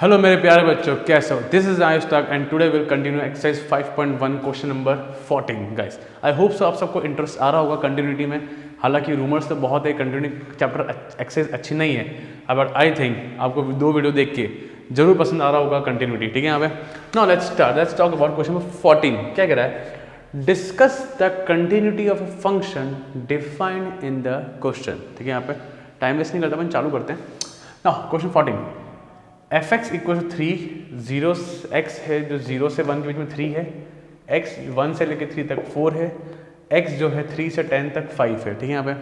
Hello मेरे प्यारे बच्चों, कैसे हो? दिस इज आयुष तक and today will continue exercise 5.1 question number 14 guys. I hope so आप सबको इंटरेस्ट आ रहा होगा कंटिन्यूटी में। हालांकि रूमर्स तो बहुत है, कंटिन्यूटी चैप्टर एक्सरसाइज अच्छी नहीं है, बट आई थिंक आपको दो वीडियो देख के जरूर पसंद आ रहा होगा कंटिन्यूटी। ठीक है, यहाँ पे now let's start. Let's talk about question number 14। क्या कह रहा है? Discuss the continuity of a function defined in the question. ठीक है, यहाँ पे टाइम वेस्ट नहीं करता, अपन चालू करते हैं। Now question 14, f x equal to 3, zero x है जो 0 से 1 के बीच में 3 है, एक्स 1 से लेकर 3 तक 4 है, एक्स जो है 3 से 10 तक 5 है। ठीक है, यहाँ पे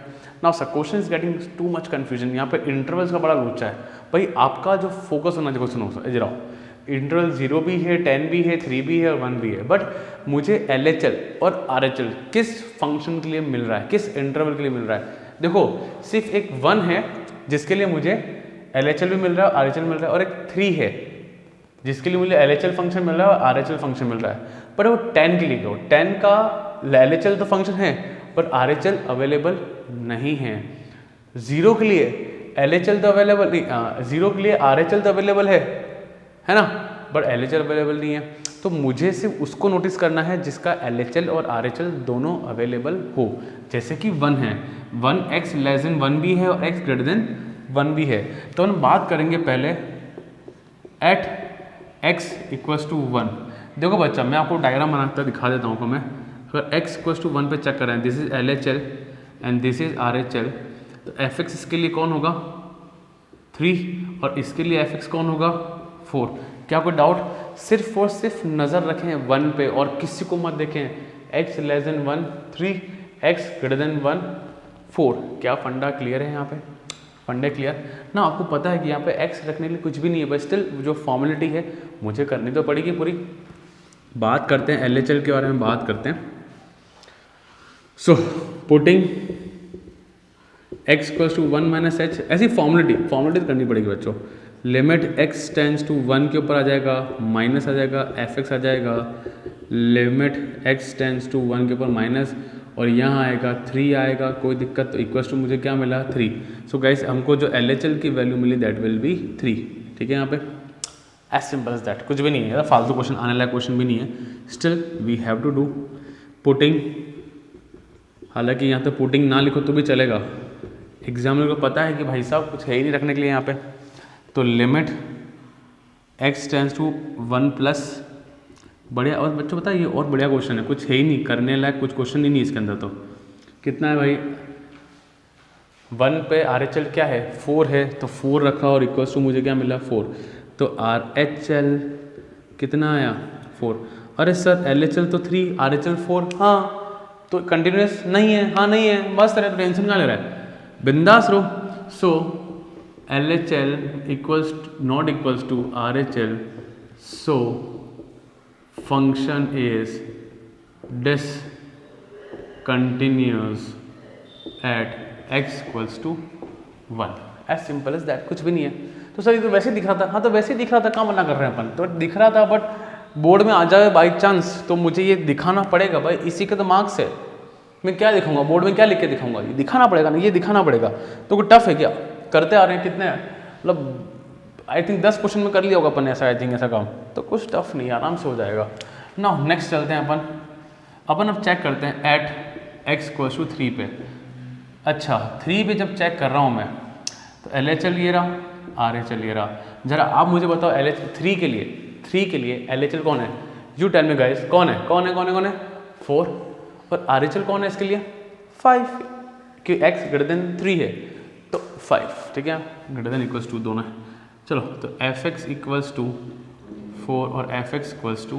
now sir question is getting too much confusion. यहाँ पे इंटरवल्स का बड़ा लोचा है भाई। आपका जो फोकस होना चाहिए, सुनो सर इधर आओ, इंटरवल 0 भी है, 10 भी है, 3 भी है और 1 भी है, बट मुझे LHL और RHL किस फंक्शन के लिए मिल रहा है, किस इंटरवल के लिए मिल रहा है? देखो सिर्फ एक 1 है जिसके लिए मुझे LHL भी मिल रहा है, RHL मिल रहा है, और एक 3 है जिसके लिए मुझे LHL फंक्शन मिल रहा है और RHL फंक्शन मिल रहा है। पर वो 10 के लिए क्यों? 10 का LHL तो फंक्शन है पर RHL अवेलेबल नहीं है। 0 के लिए LHL तो अवेलेबल नहीं, 0 के लिए RHL तो अवेलेबल है ना, बट LHL अवेलेबल नहीं है। तो मुझे सिर्फ उसको नोटिस करना है जिसका LHL और RHL दोनों अवेलेबल हो। जैसे कि 1 है, 1 x लेस देन 1 भी है और x ग्रेटर देन 1 भी है। तो हम बात करेंगे पहले एट x इक्वल्स टू 1। देखो बच्चा, मैं आपको डायग्राम बनाकर दिखा देता हूँ। मैं अगर x इक्वल्स टू 1 पे चेक करें, this is LHL and this is RHL, तो fx इसके लिए कौन होगा? 3, और इसके लिए fx कौन होगा? 4। क्या कोई डाउट? सिर्फ और सिर्फ नज़र रखें 1 पे और किसी को मत देखें। x less than 1 3, x greater than 1 4। क्या फंडा क्लियर है? यहाँ पे फंडे क्लियर ना? आपको पता है कि यहाँ पे x रखने के लिए कुछ भी नहीं है, बट स्टिल जो फॉर्मेलिटी है मुझे करनी तो पड़ेगी पूरी। बात करते हैं LHL के बारे में, बात करते हैं। So putting x equals to 1 minus h, ऐसी फॉर्मेलिटी करनी पड़ेगी बच्चों। लिमिट x टेंड्स टू 1 के ऊपर आ जाएगा, माइनस आ जाएगा, fx आ जाएगा, लिमिट x टेंड्स टू 1 के ऊपर माइनस, और यहाँ आएगा 3 आएगा, कोई दिक्कत। तो इक्वल्स टू मुझे क्या मिला? 3। सो गाइस हमको जो LHL की वैल्यू मिली दैट विल बी 3। ठीक है, यहाँ पे एज सिंपल एज दैट, कुछ भी नहीं है, फालतू क्वेश्चन आने लायक क्वेश्चन भी नहीं है। Still we have to do putting. हालांकि यहाँ तो पुटिंग ना लिखो तो भी चलेगा, एग्जामिनर को पता है कि भाई साहब कुछ है ही नहीं रखने के लिए यहाँ पे। तो limit x tends to 1 plus, बढ़िया। और बच्चों पता है ये और बढ़िया क्वेश्चन है, कुछ है ही नहीं करने लायक, कुछ क्वेश्चन ही नहीं इसके अंदर। तो कितना है भाई? 1 पे RHL क्या है? 4 है, तो 4 रखा और इक्वल्स टू मुझे क्या मिला? 4। तो RHL कितना आया? 4। अरे सर LHL तो 3, RHL 4, हाँ तो कंटिन्यूस नहीं है, हाँ नहीं है, बस तेरे तो टेंशन कहाँ ले रहा है, बिंदास रहो। सो LHL equals not equals to RHL, so function is discontinuous at x equals to 1। as simple as that, कुछ भी नहीं है। तो सर ये तो वैसे ही दिख रहा था, हाँ तो वैसे ही दिख रहा था, कहाँ मना कर रहे हैं अपन? तो दिख रहा था, बट बोर्ड में आ जाए बाई चांस तो मुझे ये दिखाना पड़ेगा भाई, इसी के तो मार्क्स है। मैं क्या दिखाऊंगा बोर्ड में, क्या लिख के दिखाऊंगा? ये दिखाना पड़ेगा ना, ये दिखाना पड़ेगा। तो कोई टफ है क्या? करते आ रहे हैं कितने, मतलब आई थिंक 10 क्वेश्चन में कर लिया होगा अपन ऐसा, आई थिंक ऐसा काम। तो कुछ टफ नहीं, आराम से हो जाएगा ना। नेक्स्ट चलते हैं अपन अब चेक करते हैं एट x इक्वल्स टू 3 पे। अच्छा 3 पे जब चेक कर रहा हूँ मैं, तो LHL ये रहा, RHL ये रहा। जरा आप मुझे बताओ LH 3 के लिए LHL कौन है? यू टेल मी गाइस, कौन है 4, और RHL कौन है इसके लिए? 5, कि x ग्रेटर देन 3 है तो 5। ठीक है, ग्रेटर देन इक्वल्स टू दोनों है। चलो तो fx इक्वल्स टू 4 और fx equals to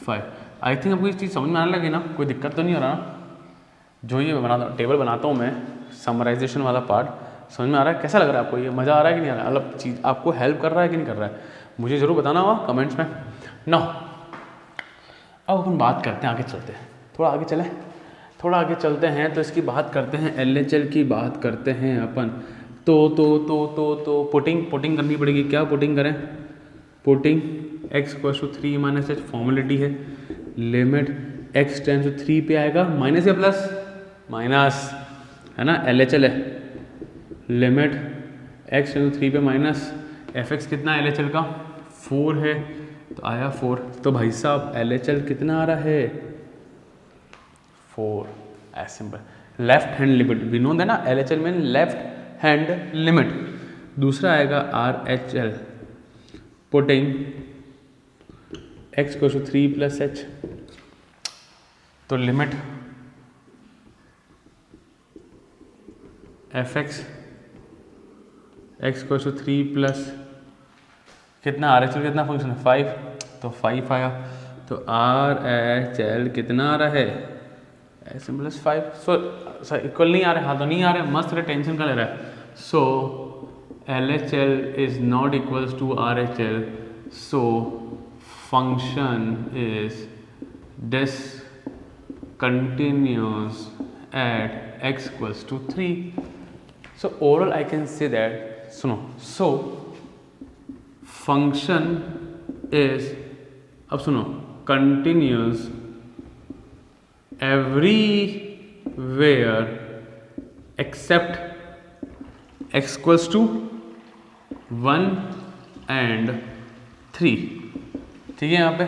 5। I think आपको इस चीज़ समझ में आने लगी ना? कोई दिक्कत तो नहीं हो रहा ना? जो ये टेबल बनाता हूँ मैं, समराइजेशन वाला पार्ट, समझ में आ रहा है? कैसा लग रहा है आपको? ये मज़ा आ रहा है कि नहीं आ रहा है? मतलब चीज़ आपको हेल्प कर रहा है कि नहीं कर रहा है? मुझे ज़रूर बताना होगा कमेंट्स में ना। अब अपन बात करते हैं, आगे चलते हैं, थोड़ा आगे चलते हैं। तो इसकी बात करते हैं, LHL की बात करते हैं अपन। तो पुटिंग करनी पड़ेगी। क्या पुटिंग करें? Putting x equals to 3 minus h, formality है। लिमिट x टेंड्स टू 3 पे आएगा, माइनस या प्लस? माइनस है ना, LHL है। लिमिट x टेंड्स टू 3 पे माइनस, एफ एक्स कितना एल एच एल का 4 है तो आया 4। तो भाई साहब एल एच एल कितना आ रहा है 4, as simple. Left hand limit we know that ना, L H L mean left hand limit. दूसरा आएगा R H L putting X को 3 प्लस एच, तो लिमिट एफ एक्स एक्स को 3 प्लस कितना आर एच एल कितना फंक्शन है 5, तो 5 आया। तो आर एच एल कितना आ रहा है एस प्लस 5। सो इक्वल नहीं आ रहा है, हाँ तो नहीं आ रहा है, मस्त टेंशन का ले रहा है। So L H L is not equals to R H L, so function is discontinuous at x equals to 3. So overall I can say that, so function is, अब सुनो, continuous everywhere except x equals to 1 and 3। ठीक है, यहाँ पे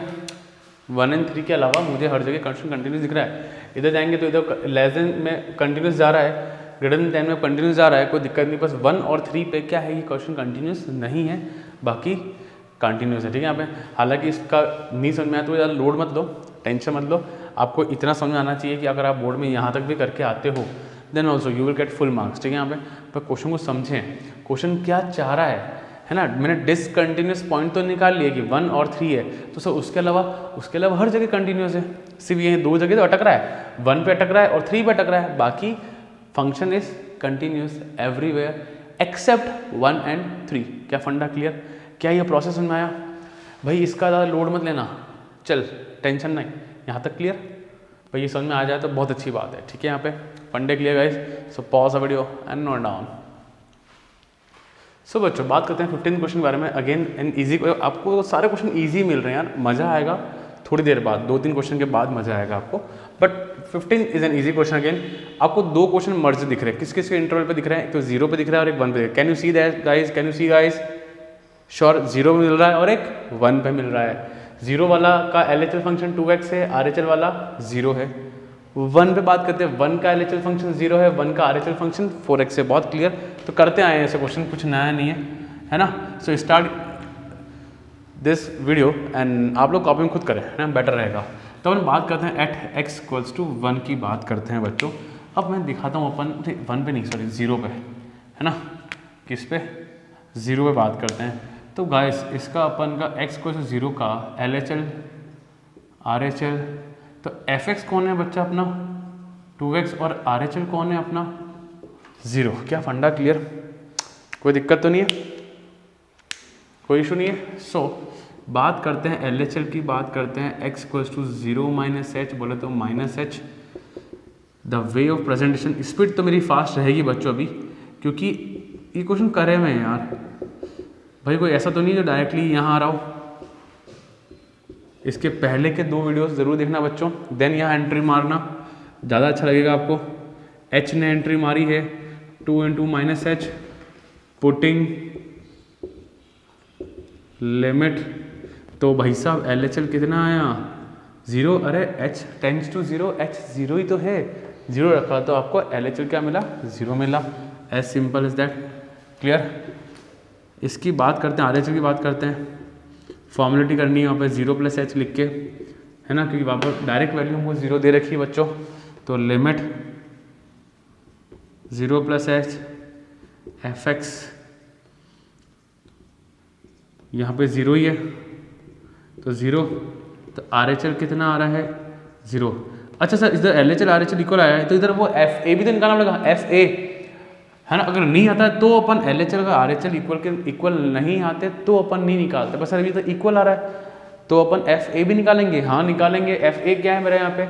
1 and 3 के अलावा मुझे हर जगह कंस्टेंट कंटिन्यूस दिख रहा है। इधर जाएंगे तो इधर लेस देन में कंटिन्यूस जा रहा है, ग्रेटर देन 10 में कंटिन्यूस जा रहा है, कोई दिक्कत नहीं। बस 1 और 3 पे क्या है, ये क्वेश्चन कंटिन्यूस नहीं है, बाकी कंटिन्यूस है। ठीक है, यहाँ पे हालांकि इसका नहीं समझ में आया तो ज़्यादा लोड मत लो, टेंशन मत लो। आपको इतना समझ में आना चाहिए कि अगर आप बोर्ड में यहाँ तक भी करके आते हो then also you will get full marks. ठीक है, यहाँ पे क्वेश्चन को समझें, क्वेश्चन क्या चाह रहा है ना। मैंने डिसकंटिन्यूस पॉइंट तो निकाल लिया कि 1 और 3 है, तो सर उसके अलावा हर जगह कंटिन्यूस है, सिर्फ ये 2 जगह तो अटक रहा है, 1 पे अटक रहा है और 3 पे अटक रहा है, बाकी function is continuous everywhere except 1 and 3। क्या फंडा क्लियर? क्या ये प्रोसेस समझ में आया भाई? इसका ज़्यादा लोड मत लेना, चल टेंशन नहीं, यहाँ तक क्लियर भाई? ये समझ में आ जाए तो बहुत अच्छी बात है। ठीक है, यहाँ पे फंडे clear guys, so pause a video and note down. So बच्चों बात करते हैं 15 क्वेश्चन के बारे में। अगेन एन ईजी, आपको सारे क्वेश्चन ईजी मिल रहे हैं यार, मज़ा आएगा थोड़ी देर बाद, 2-3 क्वेश्चन के बाद मज़ा आएगा आपको, but 15 is an easy question. Again आपको 2 क्वेश्चन मर्ज दिख रहे हैं, किस किस के इंटरवल पे दिख रहे हैं? एक तो 0 पे दिख रहा है और एक 1 पे। Can you see that guys? Can you see guys? Sure, 0 पे मिल रहा है और एक 1 पे मिल रहा है। 0 वाला का LHL फंक्शन 2x है, RHL वाला 0 है। 1 पे बात करते हैं, 1 का LHL फंक्शन 0 है, 1 का RHL फंक्शन 4x है। बहुत क्लियर, तो करते आए हैं ऐसे क्वेश्चन, कुछ नया नहीं है ना। So start this video and आप लोग कॉपी में खुद करें, है ना, बेटर रहेगा। तो अपन बात करते हैं एट x इक्वल्स टू 1 की बात करते हैं बच्चों। अब मैं दिखाता हूँ अपन 1 पे नहीं, सॉरी 0 पे, है ना। किस पे? 0 पे बात करते हैं। तो गाइस इसका अपन का x इक्वल्स टू 0 का LHL RHL, तो fx कौन है बच्चा अपना 2x और RHL कौन है अपना 0। क्या फंडा क्लियर? कोई दिक्कत तो नहीं है, कोई इशू नहीं है। सो बात करते हैं LHL की, बात करते हैं x equals to 0 minus h, बोले तो minus h. The way of presentation, speed तो मेरी फास्ट रहेगी बच्चों अभी, क्योंकि ये क्वेश्चन करे हुए हैं यार भाई। कोई ऐसा तो नहीं जो डायरेक्टली यहाँ आ रहा हो। इसके पहले के 2 वीडियोस ज़रूर देखना बच्चों, देन यहाँ एंट्री मारना, ज़्यादा अच्छा लगेगा आपको। h ने एंट्री मारी है 2 into minus H, putting limit, तो भाई साहब LHL कितना आया 0। अरे h टेंड्स टू 0, h 0 ही तो है, 0 रखा तो आपको LHL क्या मिला 0 मिला। As simple is that, clear. इसकी बात करते हैं, RHL की बात करते हैं। फॉर्मेलिटी करनी है वहाँ पे 0 प्लस एच लिख के, है ना, क्योंकि वहाँ पर डायरेक्ट वैल्यू हमको 0 दे रखी है बच्चों। तो limit 0 plus H F x, यहाँ पे 0 ही है तो 0, तो RHL कितना आ रहा है 0। अच्छा सर इधर LHL RHL इक्वल आया है, तो इधर वो FA भी तो निकालना पड़ेगा, FA, है ना। अगर नहीं आता है तो अपन LHL का RHL इक्वल नहीं आते तो अपन नहीं निकालते। बस अभी तो इक्वल आ रहा है तो अपन FA भी निकालेंगे, हाँ निकालेंगे। FA क्या है मेरे यहाँ पे?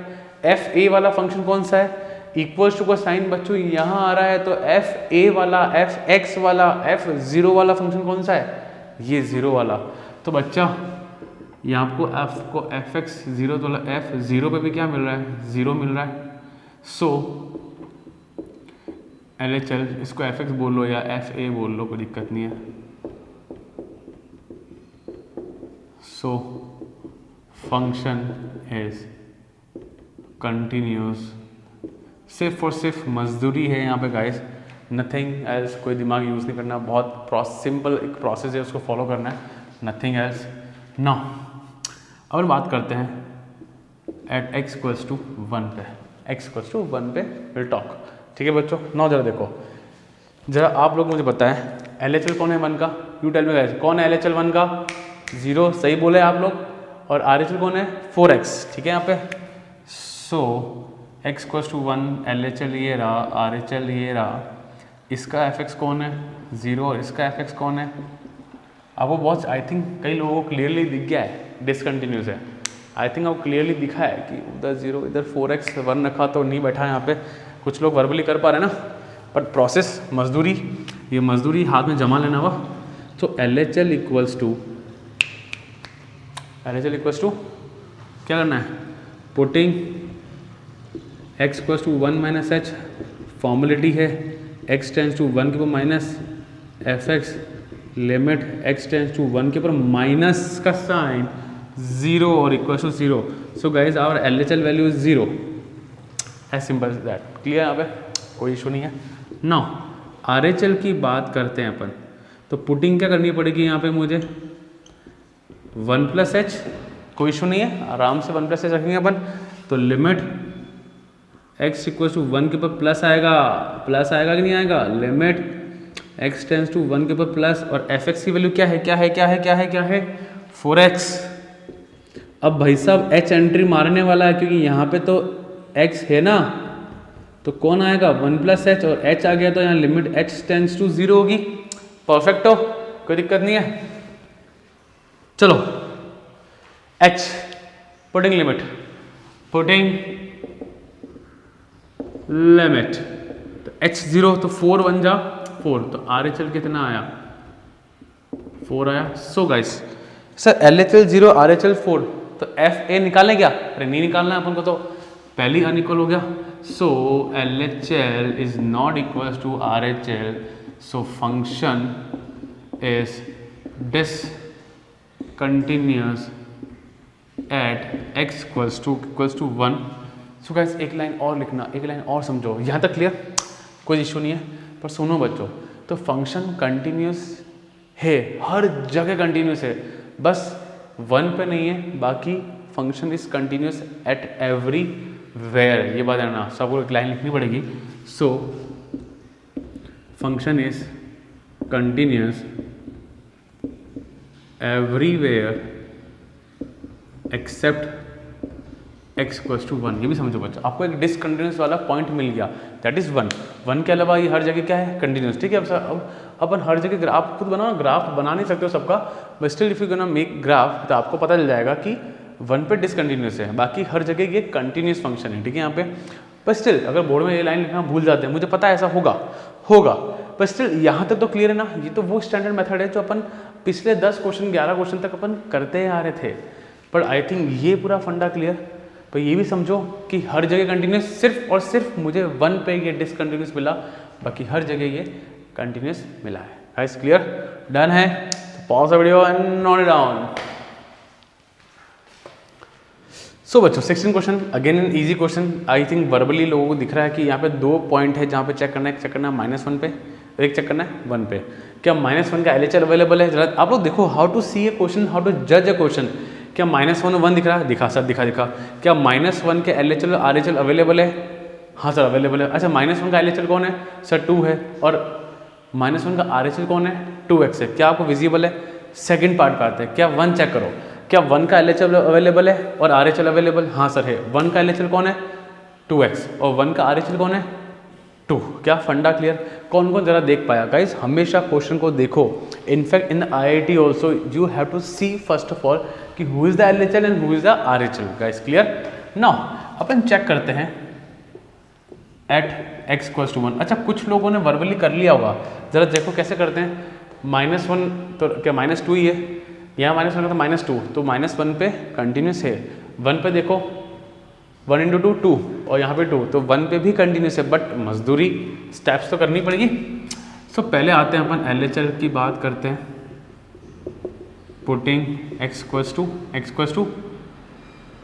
FA वाला फंक्शन कौन सा है? इक्वल्स टू का साइन बच्चों यहाँ आ रहा है, तो FA वाला, FX वाला, F0 वाला फंक्शन कौन सा है? ये 0 वाला। तो बच्चा यहाँ आपको FX 0, तो F0 पे भी क्या मिल रहा है 0 मिल रहा है। सो LHL, इसको FX बोल लो या FA बोल लो, कोई दिक्कत नहीं है। सो फंक्शन इज कंटिन्यूस। सिर्फ और सिर्फ मजदूरी है यहाँ पे गाइस, नथिंग एल्स। कोई दिमाग यूज़ नहीं करना, बहुत सिंपल एक प्रोसेस है, उसको फॉलो करना है, नथिंग एल्स। नाउ अब बात करते हैं एट x इक्वल्स टू 1 पे, x इक्वल्स टू 1 पे विल टॉक। ठीक है बच्चों, नाउ जरा देखो, जरा आप लोग मुझे बताएं LHL कौन है 1 का, यू टेल मी गाइस, कौन है LHL 1 का? 0, सही बोले आप लोग। और RHL कौन है? 4x। ठीक है यहाँ पे, सो x इक्वल्स टू 1, LHL ये रहा, RHL ये रहा, इसका fx कौन है? 0, और इसका fx कौन है? आपको बहुत, आई थिंक कई लोगों को क्लियरली दिख गया है डिसकंटिन्यूस है। आई थिंक आपको क्लियरली दिखा है कि उधर 0 इधर 4x 1 रखा तो नहीं बैठा यहाँ पे। कुछ लोग वर्बली कर पा रहे हैं ना, बट प्रोसेस मजदूरी, ये मजदूरी हाथ में जमा लेना हुआ। तो LHL इक्वल्स टू क्या करना है? Putting x equals to 1 minus h, formality है x टेंस टू 1 के ऊपर minus fx, limit x tends to 1 के ऊपर माइनस का साइन 0 और equal to 0। So guys our LHL value is 0, as simple as that. Clear यहाँ पे कोई इशू नहीं है। नाउ RHL की बात करते हैं अपन, तो पुटिंग क्या करनी पड़ेगी यहाँ पे मुझे? 1 प्लस h, कोई इशू नहीं है, आराम से 1 प्लस h रखेंगे अपन। तो लिमिट x इक्वल टू 1 के ऊपर प्लस आएगा कि नहीं आएगा? लिमिट x टेंस टू 1 के ऊपर प्लस, और fx की वैल्यू क्या है? 4x। अब भाई साहब h एंट्री मारने वाला है, क्योंकि यहाँ पे तो x है ना, तो कौन आएगा? 1 प्लस h, और h आ गया तो यहाँ लिमिट h टेंस टू 0 होगी। परफेक्ट हो, कोई दिक्कत नहीं है। चलो h पुटिंग लिमिट तो h 0 तो 4 बन जा 4, तो RHL कितना आया? 4 आया। So guys sir LHL 0 RHL 4, तो FA निकालें क्या? अरे नहीं निकालना है अपन को, तो पहली अनइक्वल हो गया। So LHL is not equal to RHL, so function is discontinuous at x equals to 1। So guys एक लाइन और लिखना, एक लाइन और समझो, यहाँ तक क्लियर? कोई इशू नहीं है, पर सुनो बच्चों, तो फंक्शन कंटिन्यूस है, हर जगह कंटिन्यूस है, बस 1 पे नहीं है, बाकी function is continuous at everywhere. ये बात है ना, सबको एक लाइन लिखनी पड़ेगी। So function is continuous everywhere except x equals to 1। ये भी समझो बच्चों, आपको एक डिसकंटिन्यूस वाला पॉइंट मिल गया, दैट इज 1 के अलावा ये हर जगह क्या है? कंटिन्यूस। ठीक है, अब अपन हर जगह ग्राफ खुद बनाओ, ग्राफ बना नहीं सकते हो सबका, but still if you gonna make graph तो आपको पता चल जाएगा कि 1 पे डिसकंटिन्यूस है, बाकी हर जगह ये कंटिन्यूस फंक्शन है। ठीक है यहाँ पे, पर स्टिल अगर बोर्ड में ये लाइन लिखना भूल जाते हैं, मुझे पता है ऐसा होगा, पर स्टिल यहाँ तक तो क्लियर है ना। ये तो वो स्टैंडर्ड मेथड है जो अपन पिछले 10 क्वेश्चन 11 क्वेश्चन तक अपन करते आ रहे थे, पर आई थिंक ये पूरा फंडा क्लियर। पर ये भी समझो कि हर जगह कंटिन्यूस, सिर्फ और सिर्फ मुझे 1 पे ये डिसकंटिन्यूस मिला, बाकी हर जगह ये कंटिन्यूस मिला है। Guys clear? डन है? तो pause the video and note it down. So बच्चों 16 question, again an easy question. I think verbally लोगों को दिख रहा है कि यहाँ पे 2 पॉइंट है जहाँ पे चेक करना है, एक चेक करना है -1 पे, एक चेक करना है 1 पे। क्या -1 का LHL अवेलेबल है? जरा आप लोग देखो, how to see a question, how to जज अ क्वेश्चन। क्या -1 और 1 दिख रहा है? दिखा सर, दिखा। क्या -1 के LHL और RHL अवेलेबल है? हाँ सर अवेलेबल है। अच्छा -1 का LHL कौन है? सर 2 है। और -1 का RHL कौन है? 2x है। क्या आपको विजिबल है? सेकंड पार्ट पे आते हैं। क्या 1 चेक करो, क्या 1 का LHL अवेलेबल है और RHL अवेलेबल? हाँ सर है। 1 का LHL कौन है? 2x, और 1 का RHL कौन है? 2। क्या फंडा क्लियर? कौन कौन जरा देख पाया? गाइस हमेशा क्वेश्चन को देखो, in fact in IIT also you have to see first of all कि who is the LHL and who is the RHL। Guys clear? Now अपन चेक करते हैं एट x इक्वल्स टू 1। अच्छा कुछ लोगों ने वर्बली कर लिया होगा, जरा देखो कैसे करते हैं। -1 तो क्या -2 ही है, यहाँ -1 का तो -2, तो -1 पे कंटिन्यूस है। 1 पे देखो 1 × 2 2, और यहाँ पे 2, तो 1 पे भी कंटिन्यूस है, बट मजदूरी स्टेप्स तो करनी पड़ेगी। सो पहले आते हैं अपन LHL की बात करते हैं। Putting x to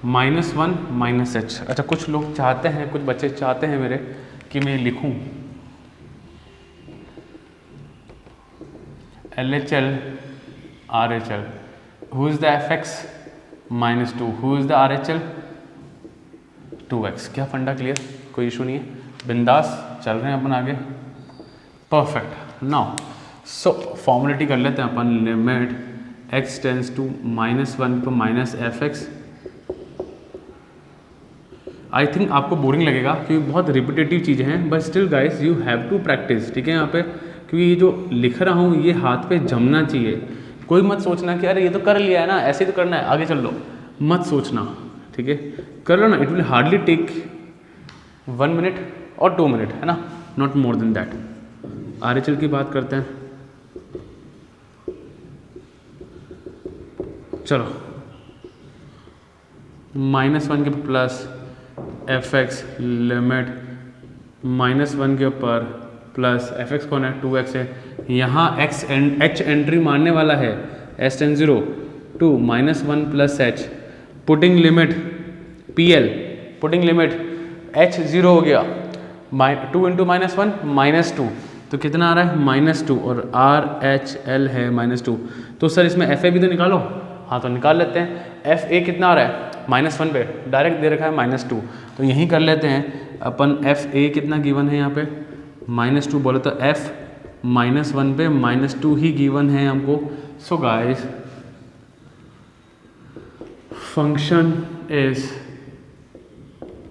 -1 minus h. अच्छा, कुछ लोग चाहते हैं, कुछ बच्चे चाहते हैं मेरे कि मैं लिखूं LHL RHL, who is the fx -2, who is the RHL 2x। क्या फंडा क्लियर? कोई इशू नहीं है, बिंदास चल रहे हैं अपन आगे। परफेक्ट। नाउ सो फॉर्मुलेटी कर लेते हैं अपन, लिमिट x टेंस टू -1 पर माइनस fx। आई थिंक आपको बोरिंग लगेगा क्योंकि बहुत रिपीटेटिव चीज़ें हैं, but still guys you have to practise, ठीक है यहाँ पे, क्योंकि ये जो लिख रहा हूँ ये हाथ पे जमना चाहिए। कोई मत सोचना कि अरे ये तो कर लिया है ना, ऐसे ही तो करना है, आगे चल लो, मत सोचना, ठीक है, कर लो ना। It will hardly take 1 minute और 2 मिनट, है ना, not more than that. RHL की बात करते हैं, चलो -1 के प्लस fx लिमिट -1 के ऊपर प्लस fx कौन है, 2x है, यहाँ h एंट्री मारने वाला है, s tends 0 to -1 plus h, putting limit PL, putting limit h 0 हो गया, 2 इंटू -1 -2, तो कितना आ रहा है -2, और RHL है -2। तो सर इसमें FA भी तो निकालो, हाँ तो निकाल लेते हैं। FA कितना आ रहा है -1 पे, डायरेक्ट दे रखा है -2, तो यहीं कर लेते हैं अपन। FA कितना गिवन है यहाँ पे -2 बोले तो F -1 पे -2 ही गिवन है हमको। So guys function is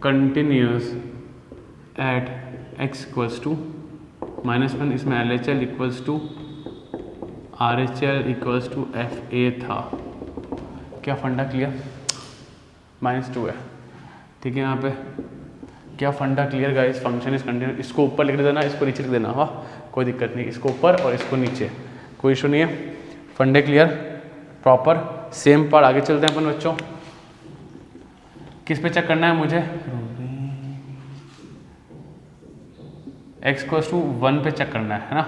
continuous at x equals to -1, इसमें LHL equals to RHL equals to FA था। क्या फंडा क्लियर? -2 है, ठीक है, यहाँ पे क्या फंडा clear guys? Function is continuous. इसको ऊपर लिख देना, इसको नीचे लिख देना, हाँ कोई दिक्कत नहीं, इसको ऊपर और इसको नीचे, कोई इशू नहीं है। फंडे क्लियर प्रॉपर। सेम पार्ट आगे चलते हैं अपन बच्चों। किस पे चेक करना है मुझे? x इक्वल्स टू 1 पे चेक करना है ना।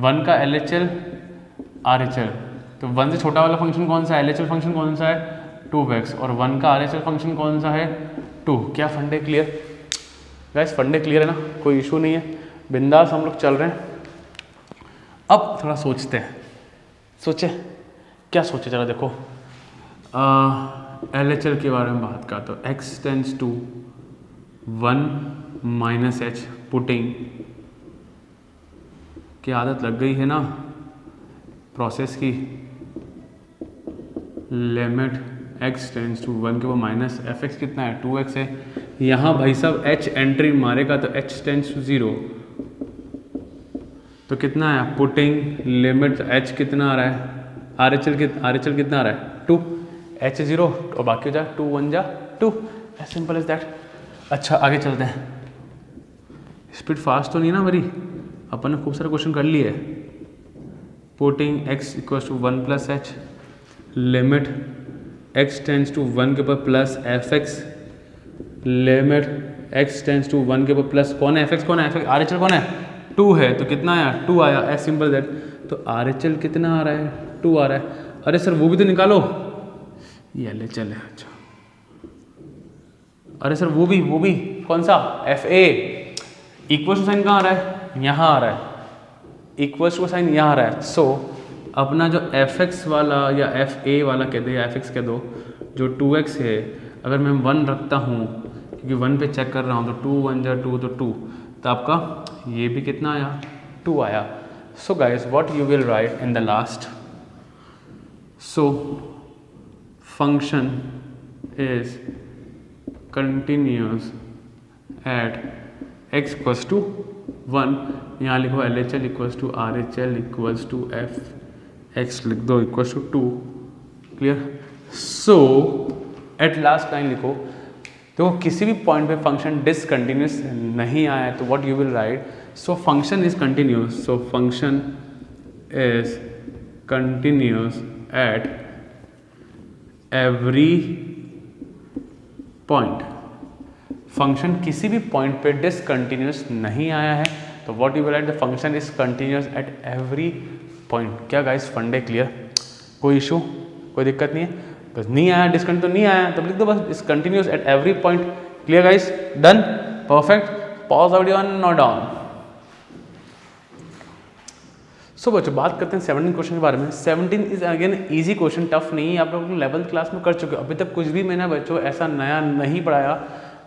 1 का LHL RHL, तो 1 से छोटा वाला फंक्शन कौन सा है? LHL फंक्शन कौन सा है? 2x, और 1 का RHL फंक्शन कौन सा है? 2। क्या फंडे क्लियर गाइस? फंडे क्लियर है ना, कोई इशू नहीं है, बिंदास हम लोग चल रहे हैं। अब थोड़ा सोचते हैं, सोचे क्या सोचे, चलो देखो LHL के बारे में बात करते हो। x tends to 1 minus h, putting की आदत लग गई है ना प्रोसेस की। लिमिट x टेंस टू 1 के ऊपर माइनस fx कितना है? 2x है। यहाँ भाई साहब h एंट्री मारेगा तो h टेंस टू 0, तो कितना है? पुटिंग लिमिट h कितना आ रहा है? RHL कितना आ रहा है? 2, h 0 और बाकी हो जाए 2 1 जा 2, एज सिंपल एज दैट। अच्छा आगे चलते हैं। स्पीड फास्ट तो नहीं ना मेरी? अपन ने खूब सारे क्वेश्चन कर लिए। Putting x equals to 1 plus h, limit x tends to 1 के ऊपर plus fx, limit x tends to 1 के ऊपर प्लस कौन है? fx कौन है? RHL कौन है? 2 है, तो कितना आया? 2 आया, एज सिंपल दैट। तो RHL कितना आ रहा है? 2 आ रहा है। अरे सर वो भी तो निकालो, ये LHL है। अच्छा अरे सर वो भी कौन सा? FA। इक्वल्स टू साइन कहाँ आ रहा है? यहाँ आ रहा है। इक्वल्स टू साइन यहाँ आ रहा है। सो अपना जो fx वाला या FA वाला कह दो या fx कह दो, जो 2x है, अगर मैं 1 रखता हूँ क्योंकि 1 पे चेक कर रहा हूँ, तो 2 1 जा 2, तो 2, तो आपका ये भी कितना आया? 2 आया। So guys what you will write in the last? So function is continuous at x equals to 1, यहाँ लिखो LHL equals to RHL equals to fx लिख दो equals to 2। Clear? So at last line लिखो, तो किसी भी point पे function discontinuous नहीं आया है तो what you will right? So function is continuous, so function is continuous at every point. Function किसी भी पॉइंट पे डिसकंटिन्यूस नहीं आया है तो what you will right? The function is continuous at every point. क्या गाइस फंडे क्लियर? कोई इशू? कोई दिक्कत नहीं है, बस नहीं आया डिसकंटिन्यू तो नहीं आया, तब लिख दो बस is continuous at every point. Clear guys, done, perfect. Pause the video and note down. So बच्चों बात करते हैं 17 क्वेश्चन के बारे में। 17 is again easy question, tough नहीं है, आप लोग 11th क्लास में कर चुके हो। अभी तक कुछ भी मैंने बच्चों ऐसा नया नहीं पढ़ाया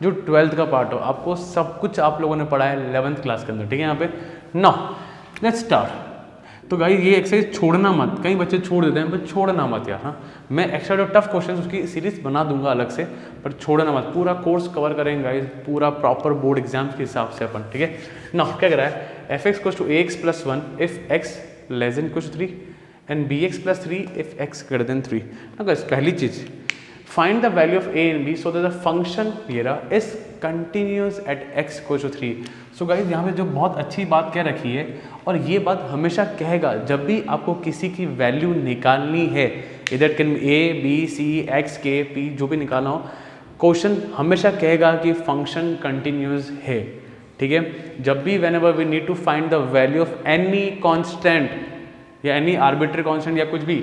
जो 12th का पार्ट हो, आपको सब कुछ आप लोगों ने पढ़ा है 11th क्लास के अंदर, ठीक है। यहाँ पे नाउ लेट्स स्टार्ट। तो गाइस ये एक्सरसाइज छोड़ना मत, कई बच्चे छोड़ देते हैं, पर छोड़ना मत यार। हाँ, मैं एक्स्ट्रा जो टफ क्वेश्चन उसकी सीरीज बना दूंगा अलग से, पर छोड़ना मत, पूरा कोर्स कवर करेंगे गाइस, पूरा प्रॉपर बोर्ड एग्जाम्स के हिसाब से अपन, ठीक है ना। क्या कह रहा है, f x equals to a x plus 1 if x less than equals to 3 and b x plus 3 if x greater than 3। ना गाइस पहली चीज, find the value of a and b so that the function ये रहा is continuous at x equals to 3। So guys यहाँ पे जो बहुत अच्छी बात कह रखी है, और ये बात हमेशा कहेगा जब भी आपको किसी की वैल्यू निकालनी है, इधर can a b c x के पी जो भी निकालना हो, क्वेश्चन हमेशा कहेगा कि फंक्शन कंटिन्यूअस है, ठीक है। जब भी whenever we need to find the value of any constant या एनी आर्बिट्री कॉन्स्टेंट या कुछ भी,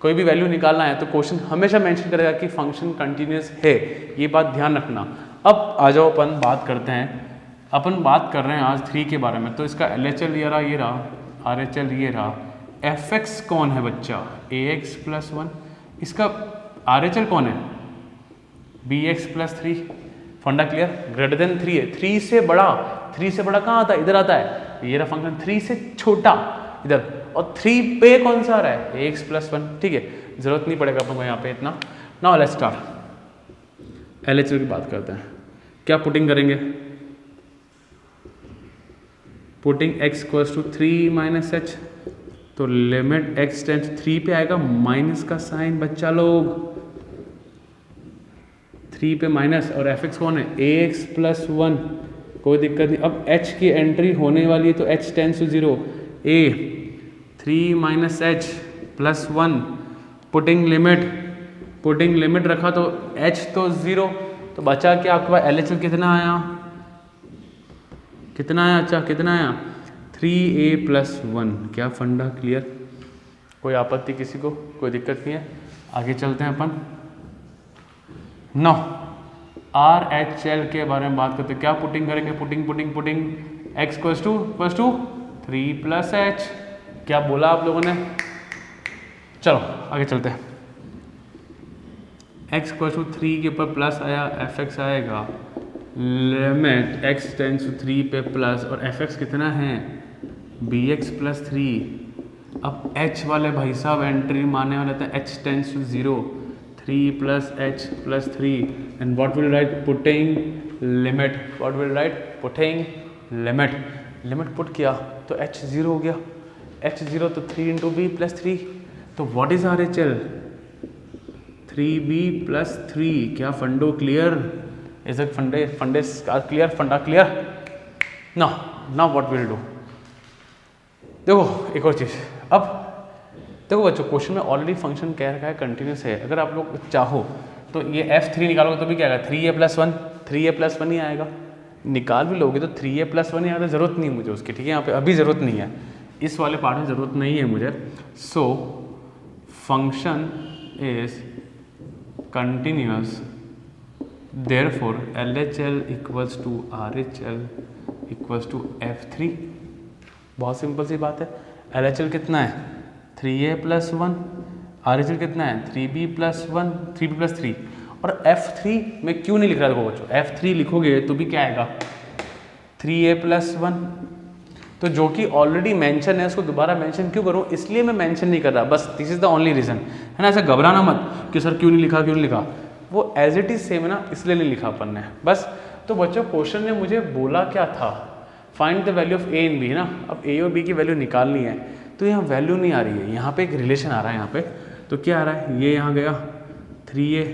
कोई भी वैल्यू निकालना है तो क्वेश्चन हमेशा मेंशन करेगा कि फंक्शन कंटिन्यूअस है, ये बात ध्यान रखना। अब आ जाओ अपन बात करते हैं, अपन बात कर रहे हैं आज 3 के बारे में। तो इसका LHL ये रहा, RHL ये रहा, fx कौन है बच्चा, ax प्लस 1, इसका RHL कौन है, bx प्लस 3। फंडा क्लियर, ग्रेटर देन 3 है, 3 से बड़ा, 3 से बड़ा कहाँ आता है, इधर आता है, ये रहा फंक्शन, 3 से छोटा इधर, और 3 पे कौन सा आ रहा है, ax प्लस 1, ठीक है, जरूरत नहीं पड़ेगा अपन को यहाँ पे इतना। नाउ लेट्स स्टार्ट, LHL की बात करते हैं। क्या पुटिंग करेंगे, putting x equals to 3 minus h, तो लिमिट x टेंस 3 पे आएगा, माइनस का साइन बच्चा लोग, 3 पे माइनस, और fx कौन है, ax प्लस 1, कोई दिक्कत नहीं। अब h की एंट्री होने वाली है तो h tends to 0, a 3 minus H plus 1, putting limit रखा तो h तो 0, तो बचा क्या आपके पास, LHL कितना आया, अच्छा कितना आया, 3a प्लस 1। क्या फंडा क्लियर, कोई आपत्ति किसी को, कोई दिक्कत नहीं है। आगे चलते हैं अपन। नाउ RHL के बारे में बात करते हैं। क्या पुटिंग करेंगे, putting x equals to 3 plus h. क्या बोला आप लोगों ने, चलो आगे चलते हैं। x इक्वल्स टू 3 के ऊपर प्लस आया, fx आएगा, लिमिट x टेंस टू 3 पे प्लस, और fx कितना है, bx प्लस 3। अब h वाले भाई साहब एंट्री मारने वाले थे, h tends to 0, 3 plus h plus 3, and what will write, putting limit, limit put किया तो h 0 हो गया, h 0 तो 3 इंटू बी प्लस 3, तो what is RHL, 3b plus 3। क्या फंडो क्लियर, इज इट फंडा clear. Now what will do, देखो एक और चीज़। अब देखो बच्चों, क्वेश्चन में ऑलरेडी फंक्शन कह रखा है कंटिन्यूस है, अगर आप लोग चाहो तो ये f3 निकालोगे तो भी क्या आएगा, 3a प्लस 1 ही आएगा। निकाल भी लोगे तो 3a प्लस 1 ही आएगा, ज़रूरत नहीं है मुझे उसकी, ठीक है। यहाँ पे अभी ज़रूरत नहीं है, इस वाले पार्ट में ज़रूरत नहीं है मुझे। So function is continuous, therefore LHL equals to RHL equals to F3। बहुत सिंपल सी बात है, LHL कितना है, 3a प्लस 1, RHL कितना है, 3b प्लस 1, 3b प्लस 3, और F3 में क्यों नहीं लिख रहा देखो बच्चों, F3 लिखोगे तो भी क्या आएगा, 3a प्लस 1। तो जो कि ऑलरेडी मेंशन है उसको दोबारा मेंशन क्यों करूँ, इसलिए मैं मेंशन नहीं कर रहा, बस this is the only reason, है ना। ऐसा घबराना मत कि सर क्यों नहीं लिखा, वो एज इट इज सेम है ना, इसलिए नहीं लिखा अपन ने बस। तो बच्चों क्वेश्चन ने मुझे बोला क्या था, find the value of a and b, है ना। अब ए और बी की वैल्यू निकालनी है, तो यहाँ वैल्यू नहीं आ रही है, यहाँ पे एक रिलेशन आ रहा है यहाँ पे, तो क्या आ रहा है, ये यहाँ गया 3a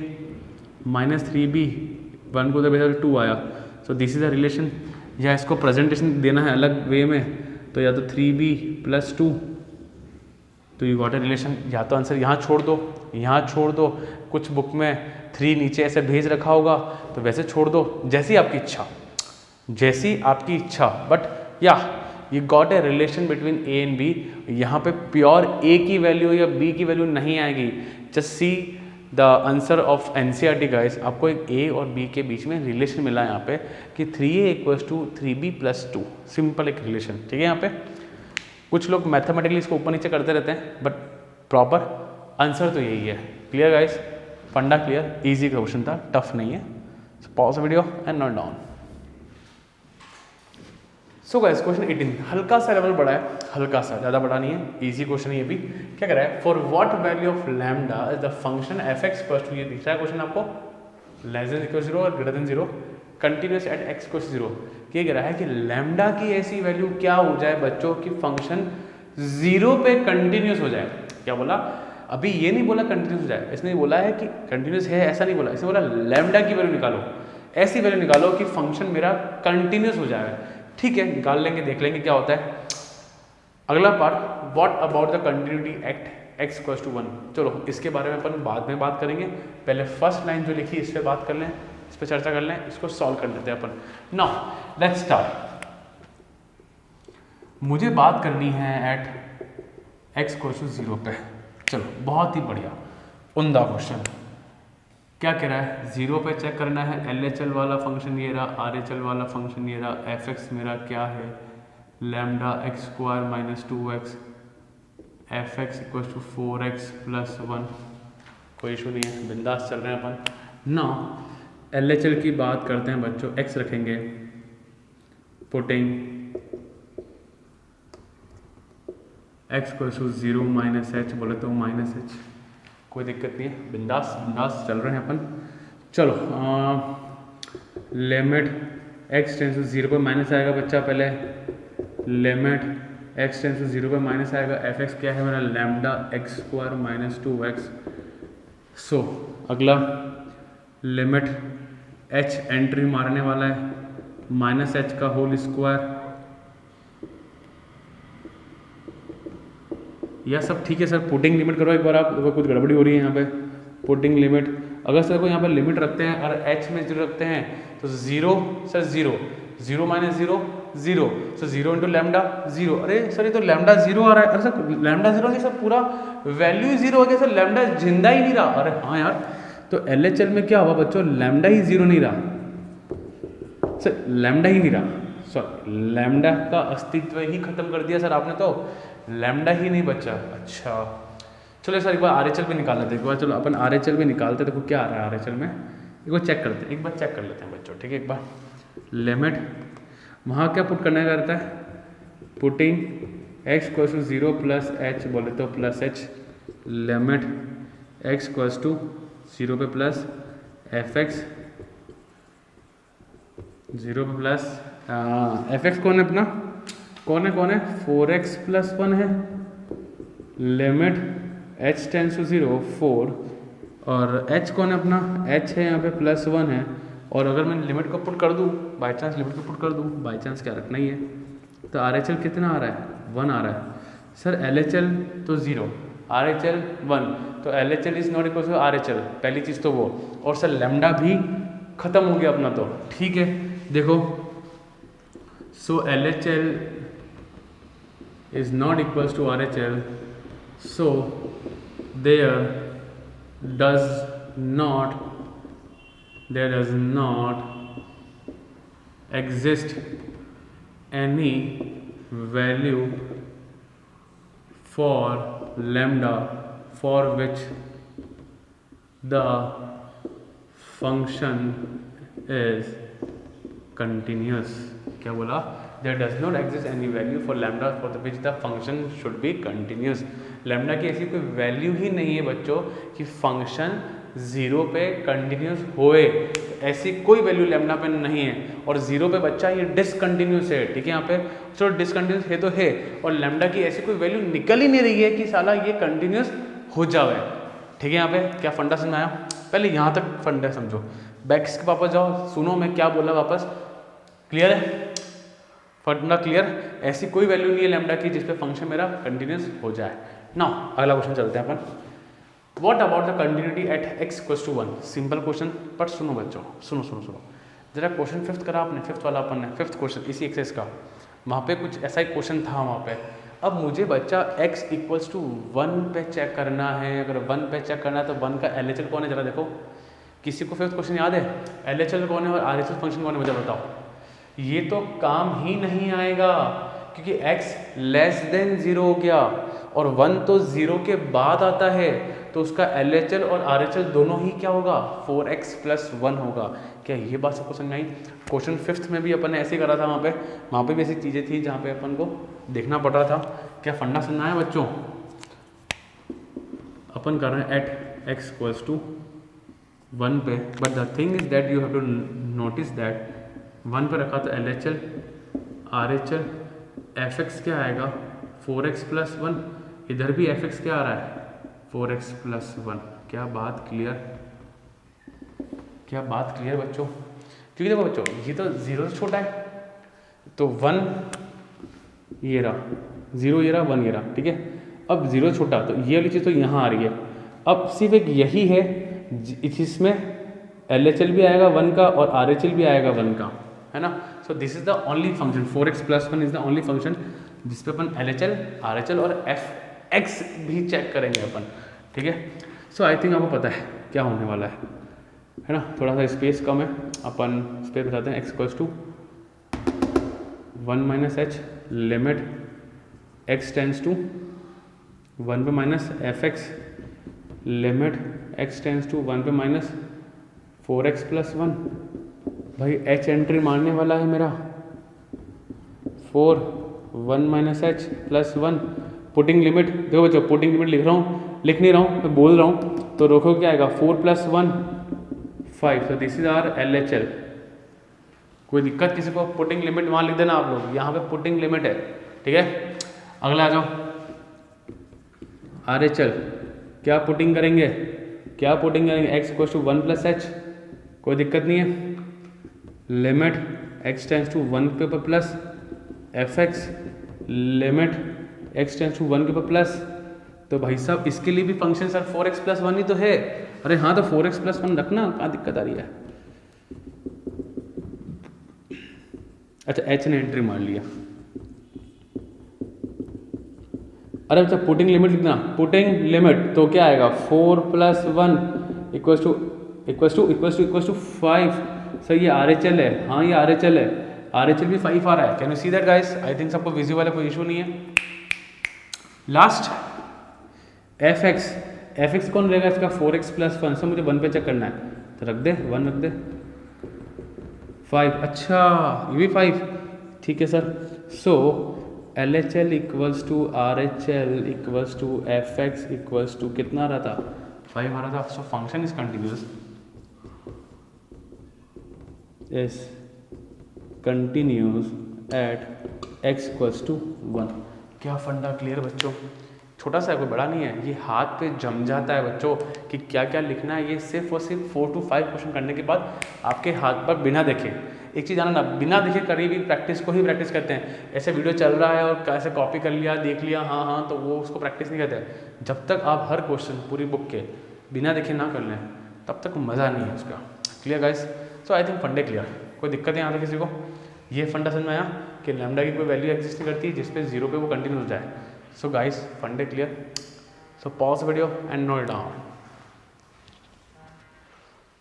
माइनस 3b, 1 को तो 2 आया, so this is the relation. या इसको प्रेजेंटेशन देना है अलग वे में, तो या तो 3b प्लस 2, तो यू गॉट ए रिलेशन। या तो आंसर यहाँ छोड़ दो, कुछ बुक में 3 नीचे ऐसे भेज रखा होगा तो वैसे छोड़ दो, जैसी आपकी इच्छा, बट या you got a relation between a and b. यहाँ पे प्योर ए की वैल्यू या बी की वैल्यू नहीं आएगी। Just see the answer of NCERT guys, आपको एक ए और बी के बीच में रिलेशन मिला है यहाँ पे कि 3a = 3b+2, सिंपल एक रिलेशन। ठीक है, यहाँ पे कुछ लोग मैथमेटिकली इसको ऊपर नीचे करते रहते हैं, बट प्रॉपर आंसर तो यही है। क्लियर गाइस, फंडा क्लियर, इजी क्वेश्चन था, टफ नहीं है। Pause video and note down. So guys question 18 हल्का सा लेवल बड़ा है, हल्का सा, ज़्यादा बड़ा नहीं है, इजी क्वेश्चन है ये भी। क्या कह रहा है, for what value of lambda is the function f(x) = ये दिख रहा है क्वेश्चन आपको, <0 और <0 कंटिन्यूस एट x = 0। ये कह रहा है कि लैम्डा की ऐसी वैल्यू क्या हो जाए बच्चों की फंक्शन 0 पे कंटिन्यूस हो जाए। क्या बोला, अभी ये नहीं बोला कंटिन्यूस हो जाए, इसने बोला है कि कंटिन्यूस है, ऐसा नहीं बोला, इसने बोला लैम्डा की वैल्यू निकालो, ऐसी वैल्यू निकालो कि फंक्शन मेरा कंटिन्यूस हो जाए। ठीक है, निकाल लेंगे, देख लेंगे क्या होता है। अगला part, what about the continuity at x = 1। चलो इसके बारे में अपन बाद में बात करेंगे, पहले फर्स्ट लाइन जो लिखी इस पर बात कर लें, इस पर चर्चा कर लें, इसको सॉल्व कर लेते हैं अपन। Now let's start. मुझे बात करनी है एट x = 0 पे। चलो बहुत ही बढ़िया, उम्दा क्वेश्चन। क्या कह रहा है, 0 पे चेक करना है, LHL वाला फंक्शन ये रहा, RHL वाला फंक्शन ये रहा, fx मेरा क्या है, lambda x² - 2x, fx = 4x + 1। कोई इशू नहीं है, बिंदास चल रहे हैं अपन। ना LHL की बात करते हैं बच्चों, x रखेंगे, पुटिंग x = 0 - h, बोले तो -h, कोई दिक्कत नहीं है, बिंदास बिंदास चल रहे हैं अपन। चलो लिमिट x → 0 पे माइनस आएगा बच्चा, पहले लिमिट x → 0 पे माइनस आएगा, fx क्या है मेरा, लैम्डा x² - 2x। सो अगला लिमिट h एंट्री मारने वाला है, -h का होल स्क्वायर। यह सब ठीक है सर, पुटिंग लिमिट करो एक बार आप, देखो कुछ गड़बड़ी हो रही है यहाँ पे। पुटिंग लिमिट, अगर सर को यहाँ पे लिमिट रखते हैं और h में 0 रखते हैं तो 0 सर 0 0 - 0 0, सो 0 × लैम्डा 0। अरे सर ये तो लैम्डा 0 आ रहा है। अरे सर लैम्डा 0 नहीं सर, पूरा वैल्यू 0 हो गया सर, लैम्डा जिंदा ही नहीं रहा। अरे हाँ यार, तो LHL में क्या हुआ बच्चों, लैम्डा ही 0 नहीं रहा सर, लैम्डा ही नहीं रहा, सॉरी लैम्डा का अस्तित्व ही खत्म कर दिया सर आपने, तो लैम्डा ही नहीं बचा। अच्छा चलो सर एक बार RHL भी निकाल लेते हैं, एक बार चलो अपन RHL भी निकालते हैं, देखो क्या आ रहा है RHL में, एक बार चेक करते हैं, एक बार चेक कर लेते हैं बच्चों। ठीक है, एक बार लिमिट, वहाँ क्या पुट करना रहता है, पुटिंग x = 0 + h, बोले तो +h, लिमिट x = 0 पे प्लस fx 0 पे प्लस fx कौन है अपना, कौन है 4x + 1 है, लिमिट h → 0 4, और h कौन है अपना, h है यहाँ पे +1 है। और अगर मैं लिमिट को पुट कर दूँ, बाई चांस लिमिट को पुट कर दूँ, बाई चांस क्या रखना ही है, तो RHL कितना आ रहा है, 1 आ रहा है सर। LHL तो 0, RHL 1, तो LHL is not equal to RHL, पहली चीज़ तो वो। और सर लैम्डा भी खत्म हो गया अपना, तो ठीक है देखो, so LHL is not equal to RHL, so there does not exist any value for lambda for which the function is continuous। क्या बोला, there does not exist any value for lambda for which the function should be continuous। Lambda की ऐसी कोई value ही नहीं है बच्चों कि function 0 पे कंटिन्यूस होए, ऐसी कोई वैल्यू लैम्डा पे नहीं है। और 0 पे बच्चा ये डिसकंटिन्यूस है, ठीक है, यहाँ पे चलो डिसकंटिन्यूस है तो है, और लैम्डा की ऐसी कोई वैल्यू निकल ही नहीं रही है कि साला ये कंटिन्यूस हो जाए। ठीक है, यहाँ पे क्या फंडा समझ आया, पहले यहाँ तक फंडा समझो, बैक्स के वापस जाओ, सुनो मैं क्या बोला वापस, क्लियर है फंडा क्लियर। ऐसी कोई वैल्यू नहीं है लैम्डा की जिसपे फंक्शन मेरा कंटिन्यूस हो जाए। नाउ अगला क्वेश्चन चलते हैं अपन। What about the continuity at x = 1। Simple question, but सुनो बच्चों, सुनो जरा क्वेश्चन 5th करा आपने, 5th वाला अपन ने, 5th क्वेश्चन इसी एक्सरसाइज का। वहाँ पे कुछ ऐसा ही क्वेश्चन था वहाँ पे। अब मुझे बच्चा x इक्वल्स टू 1 पे चेक करना है। अगर 1 पे चेक करना है तो 1 का LHL कौन है, जरा देखो, किसी को फिफ्थ क्वेश्चन याद है? LHL कौन है और RHS फंक्शन कौन है, मुझे बताओ। ये तो काम ही नहीं आएगा क्योंकि x लेस देन 0 हो गया और 1 तो 0 के बाद आता है, तो उसका LHL और RHL दोनों ही क्या होगा, 4x + 1 होगा। क्या ये बात सबको समझ आई? क्वेश्चन फिफ्थ में भी अपन ने ऐसे ही करा था, वहाँ पे भी ऐसी चीज़ें थी जहाँ पे अपन को देखना पड़ रहा था। क्या फंडा सुनना है बच्चों? अपन कर रहे हैं एट x = 1 पे, but the thing is that you have to notice that 1 पे रखा तो LHL RHL fx क्या आएगा, 4x + 1, इधर भी fx क्या आ रहा है, 4x + 1। क्या बात क्लियर? क्या बात क्लियर बच्चों? क्योंकि देखो बच्चों, ये तो 0 से छोटा है, तो 1 ये रहा, 0 ये रहा, 1 ये रहा, ठीक है। अब 0 छोटा, तो ये वाली चीज़ तो यहाँ आ रही है। अब सिर्फ एक यही है इसमें LHL भी आएगा 1 का और RHL भी आएगा 1 का, है ना। So this is the only function, 4x + 1 is the only function जिसपे अपन LHL RHL और fx भी चेक करेंगे अपन, ठीक है। सो आई थिंक आपको पता है क्या होने वाला है ना। थोड़ा सा स्पेस कम है, अपन स्पेस बताते हैं। x = 1 - h limit x tends to 1 पे minus fx limit x tends to 1 पे माइनस 4x + 1। भाई h एंट्री मारने वाला है मेरा 4 1 - h + 1। पुटिंग लिमिट देखो बच्चों, पुटिंग लिमिट लिख रहा हूँ, लिख नहीं रहा हूँ, मैं बोल रहा हूँ, तो रोको क्या आएगा, 4 + 1 5। तो दिस इज आवर LHL। कोई दिक्कत किसी को? पुटिंग लिमिट वहाँ लिख देना आप लोग, यहाँ पे पुटिंग लिमिट है, ठीक है। अगला आ जाओ, RHL क्या पुटिंग करेंगे, x = 1 + h, कोई दिक्कत नहीं है। लिमिट x टेंड्स टू 1 के ऊपर plus fx limit x tends to 1 के ऊपर प्लस। तो भाई साहब इसके लिए भी फंक्शन सर 4x + 1 ही तो है। अरे हाँ, तो 4x + 1 रखना, कहाँ दिक्कत आ रही है? अच्छा, h ने एंट्री मार लिया। अरे अच्छा, पुटिंग लिमिट लिखना, पुटिंग लिमिट तो क्या आएगा, 4 + 1 = 5। सर ये RHL है, हाँ ये RHL है, RHL भी 5 आ रहा है। Can you see that guys? I think सबको विजिबल है, कोई इशू नहीं है। लास्ट fx कौन रहेगा इसका, 4x + 1। सर मुझे 1 पे चेक करना है, तो रख दे 1, रख दे 5। अच्छा ये भी 5, ठीक है सर। सो LHL = RHL = fx = कितना आ रहा था, 5 आ रहा था। So function is continuous, at x = 1। क्या फंडा क्लियर बच्चों? छोटा सा है, कोई बड़ा नहीं है। ये हाथ पे जम जाता है बच्चों कि क्या क्या लिखना है। ये सिर्फ और सिर्फ 4 to 5 क्वेश्चन करने के बाद आपके हाथ पर बिना देखे, एक चीज़ आना ना, बिना देखे करी भी प्रैक्टिस को ही प्रैक्टिस कहते हैं। ऐसे वीडियो चल रहा है और कैसे कॉपी कर लिया, देख लिया, हाँ हाँ, तो वो उसको प्रैक्टिस नहीं कहते। जब तक आप हर क्वेश्चन पूरी बुक के बिना देखे ना कर लें, तब तक मज़ा नहीं है उसका। Clear guys? So I think फंडे क्लियर, कोई दिक्कत है यहाँ तक किसी को? ये फंडा समझ में आया कि लैम्डा की कोई वैल्यू एग्जिस्ट नहीं करती जिस पे 0 पे वो कंटिन्यू हो जाए। सो गाइस फंडे clear. So pause video and note down.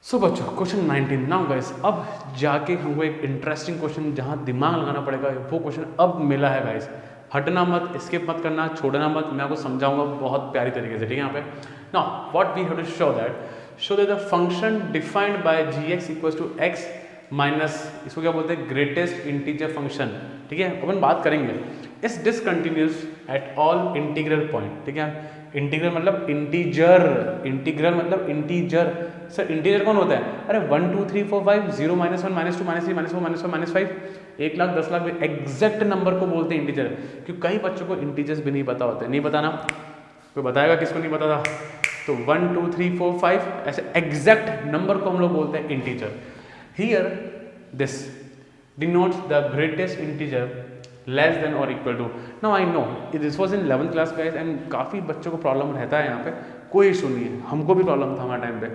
So बच्चों क्वेश्चन 19 नाउ गाइस, अब जाके हमको एक इंटरेस्टिंग क्वेश्चन जहाँ दिमाग लगाना पड़ेगा, वो क्वेश्चन अब मिला है गाइस। हटना मत, स्किप मत करना, छोड़ना मत, मैं आपको समझाऊंगा बहुत प्यारी तरीके से, ठीक है। यहाँ पे now what we have to show that the function defined by gx = x minus, इसको क्या बोलते हैं, ग्रेटेस्ट इंटीजर फंक्शन, ठीक है। अपन बात करेंगे इस discontinuous at all integral point, ठीक है। इंटीग्रल मतलब इंटीजर, इंटीग्रल मतलब इंटीजर। सर इंटीजर कौन होता है? अरे 1 2 3 4 5 0 -1 -2 -3 -4 -5 -5 1 लाख 10 लाख एग्जैक्ट नंबर को बोलते हैं इंटीजर। क्योंकि कई बच्चों को इंटीजर्स भी नहीं पता होते, नहीं बताना, कोई बताएगा किसको नहीं पता था? तो 1 2 3 4 5 ऐसे एग्जैक्ट नंबर को हम लोग बोलते हैं integer. Here this denotes the greatest integer less than or equal to. Now I know this was in 11th class guys and काफ़ी बच्चों को प्रॉब्लम रहता है यहाँ पे, कोई इशू नहीं है, हमको भी प्रॉब्लम था हमारे टाइम पे।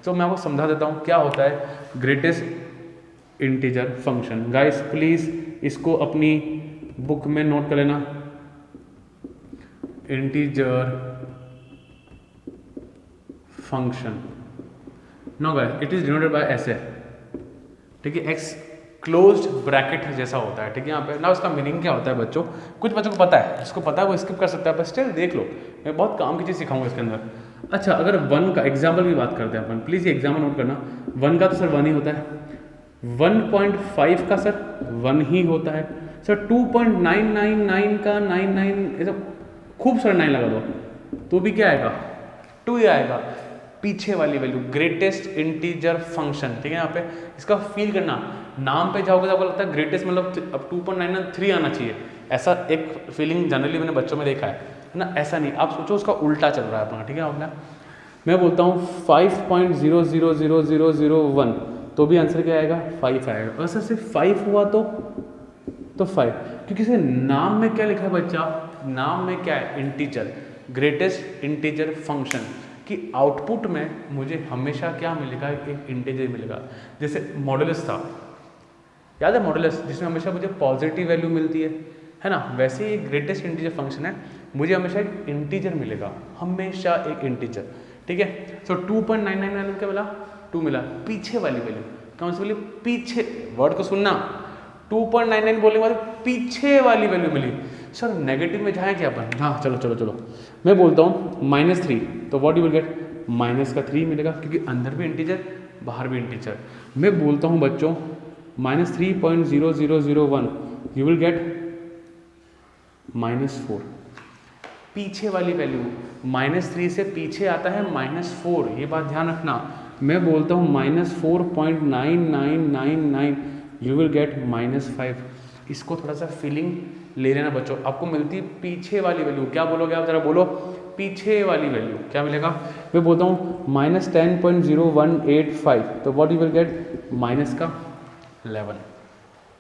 तो मैं आपको समझा देता हूँ क्या होता है greatest integer function. Guys please इसको अपनी बुक में नोट कर लेना, integer function. No guys, it is denoted by ऐसे, ठीक है, एक्स क्लोज्ड ब्रैकेट जैसा होता है, ठीक है। यहाँ पे ना उसका मीनिंग क्या होता है बच्चों, कुछ बच्चों को पता है, जिसको पता है वो स्किप कर सकता है, पर स्टिल देख लो, मैं बहुत काम की चीज़ सिखाऊंगा इसके अंदर। अच्छा, अगर वन का एग्जाम्पल की बात करते हैं अपन, प्लीज़ ये एग्जाम्पल नोट करना। वन का तो सर वन ही होता है, 1.5 का सर वन ही होता है सर, 2.999 का 99 ऐसा खूब सारा 9 लगा दो तो भी क्या आएगा, 2 ही आएगा। पीछे वाली वैल्यू ग्रेटेस्ट इंटीजर फंक्शन, ठीक है। यहाँ पे इसका फील करना, नाम पे जाओगे तो आपको लगता है ग्रेटेस्ट मतलब अब 2.993 आना चाहिए, ऐसा एक फीलिंग जनरली मैंने बच्चों में देखा है ना। ऐसा नहीं, आप सोचो उसका उल्टा चल रहा है अपना, ठीक है। अपना मैं बोलता हूँ 5.000001 तो भी आंसर क्या आएगा, 5 आएगा। अगर सर सिर्फ 5 हुआ तो 5, क्योंकि से नाम में क्या लिखा है बच्चा, नाम में क्या है, इंटीजर, ग्रेटेस्ट इंटीजर फंक्शन कि आउटपुट में मुझे हमेशा क्या मिलेगा, एक इंटीजर मिलेगा। जैसे मॉडुलस था, याद है मॉडुलस, जिसमें हमेशा मुझे पॉजिटिव वैल्यू मिलती है ना, वैसे ही ग्रेटेस्ट इंटीजर फंक्शन है, मुझे हमेशा एक इंटीजर मिलेगा, हमेशा एक इंटीजर, ठीक है। सो 2.999 क्या मिला, 2 मिला। पीछे वाली वैल्यू कौन सी मिली, पीछे, वर्ड को सुनना, 2.99 बोलने के बाद पीछे वाली वैल्यू मिली। सर नेगेटिव में जाए क्या अपन, हाँ चलो चलो चलो, मैं बोलता हूँ -3, तो what you will gate, minus का 3 मिलेगा, क्योंकि अंदर भी इंटीजर बाहर भी इंटीजर। मैं बोलता हूँ बच्चों -3.0001 यू विल गेट -4। पीछे वाली वैल्यू -3 से पीछे आता है -4, ये बात ध्यान रखना। मैं बोलता हूँ -4.9999 यू विल गेट -5। इसको थोड़ा सा फीलिंग ले लेना बच्चों, आपको मिलती है पीछे वाली वैल्यू। क्या बोलोगे आप, जरा बोलो, पीछे वाली वैल्यू क्या मिलेगा। मैं बोलता हूँ -10.0185 तो व्हाट यू विल गेट, -11।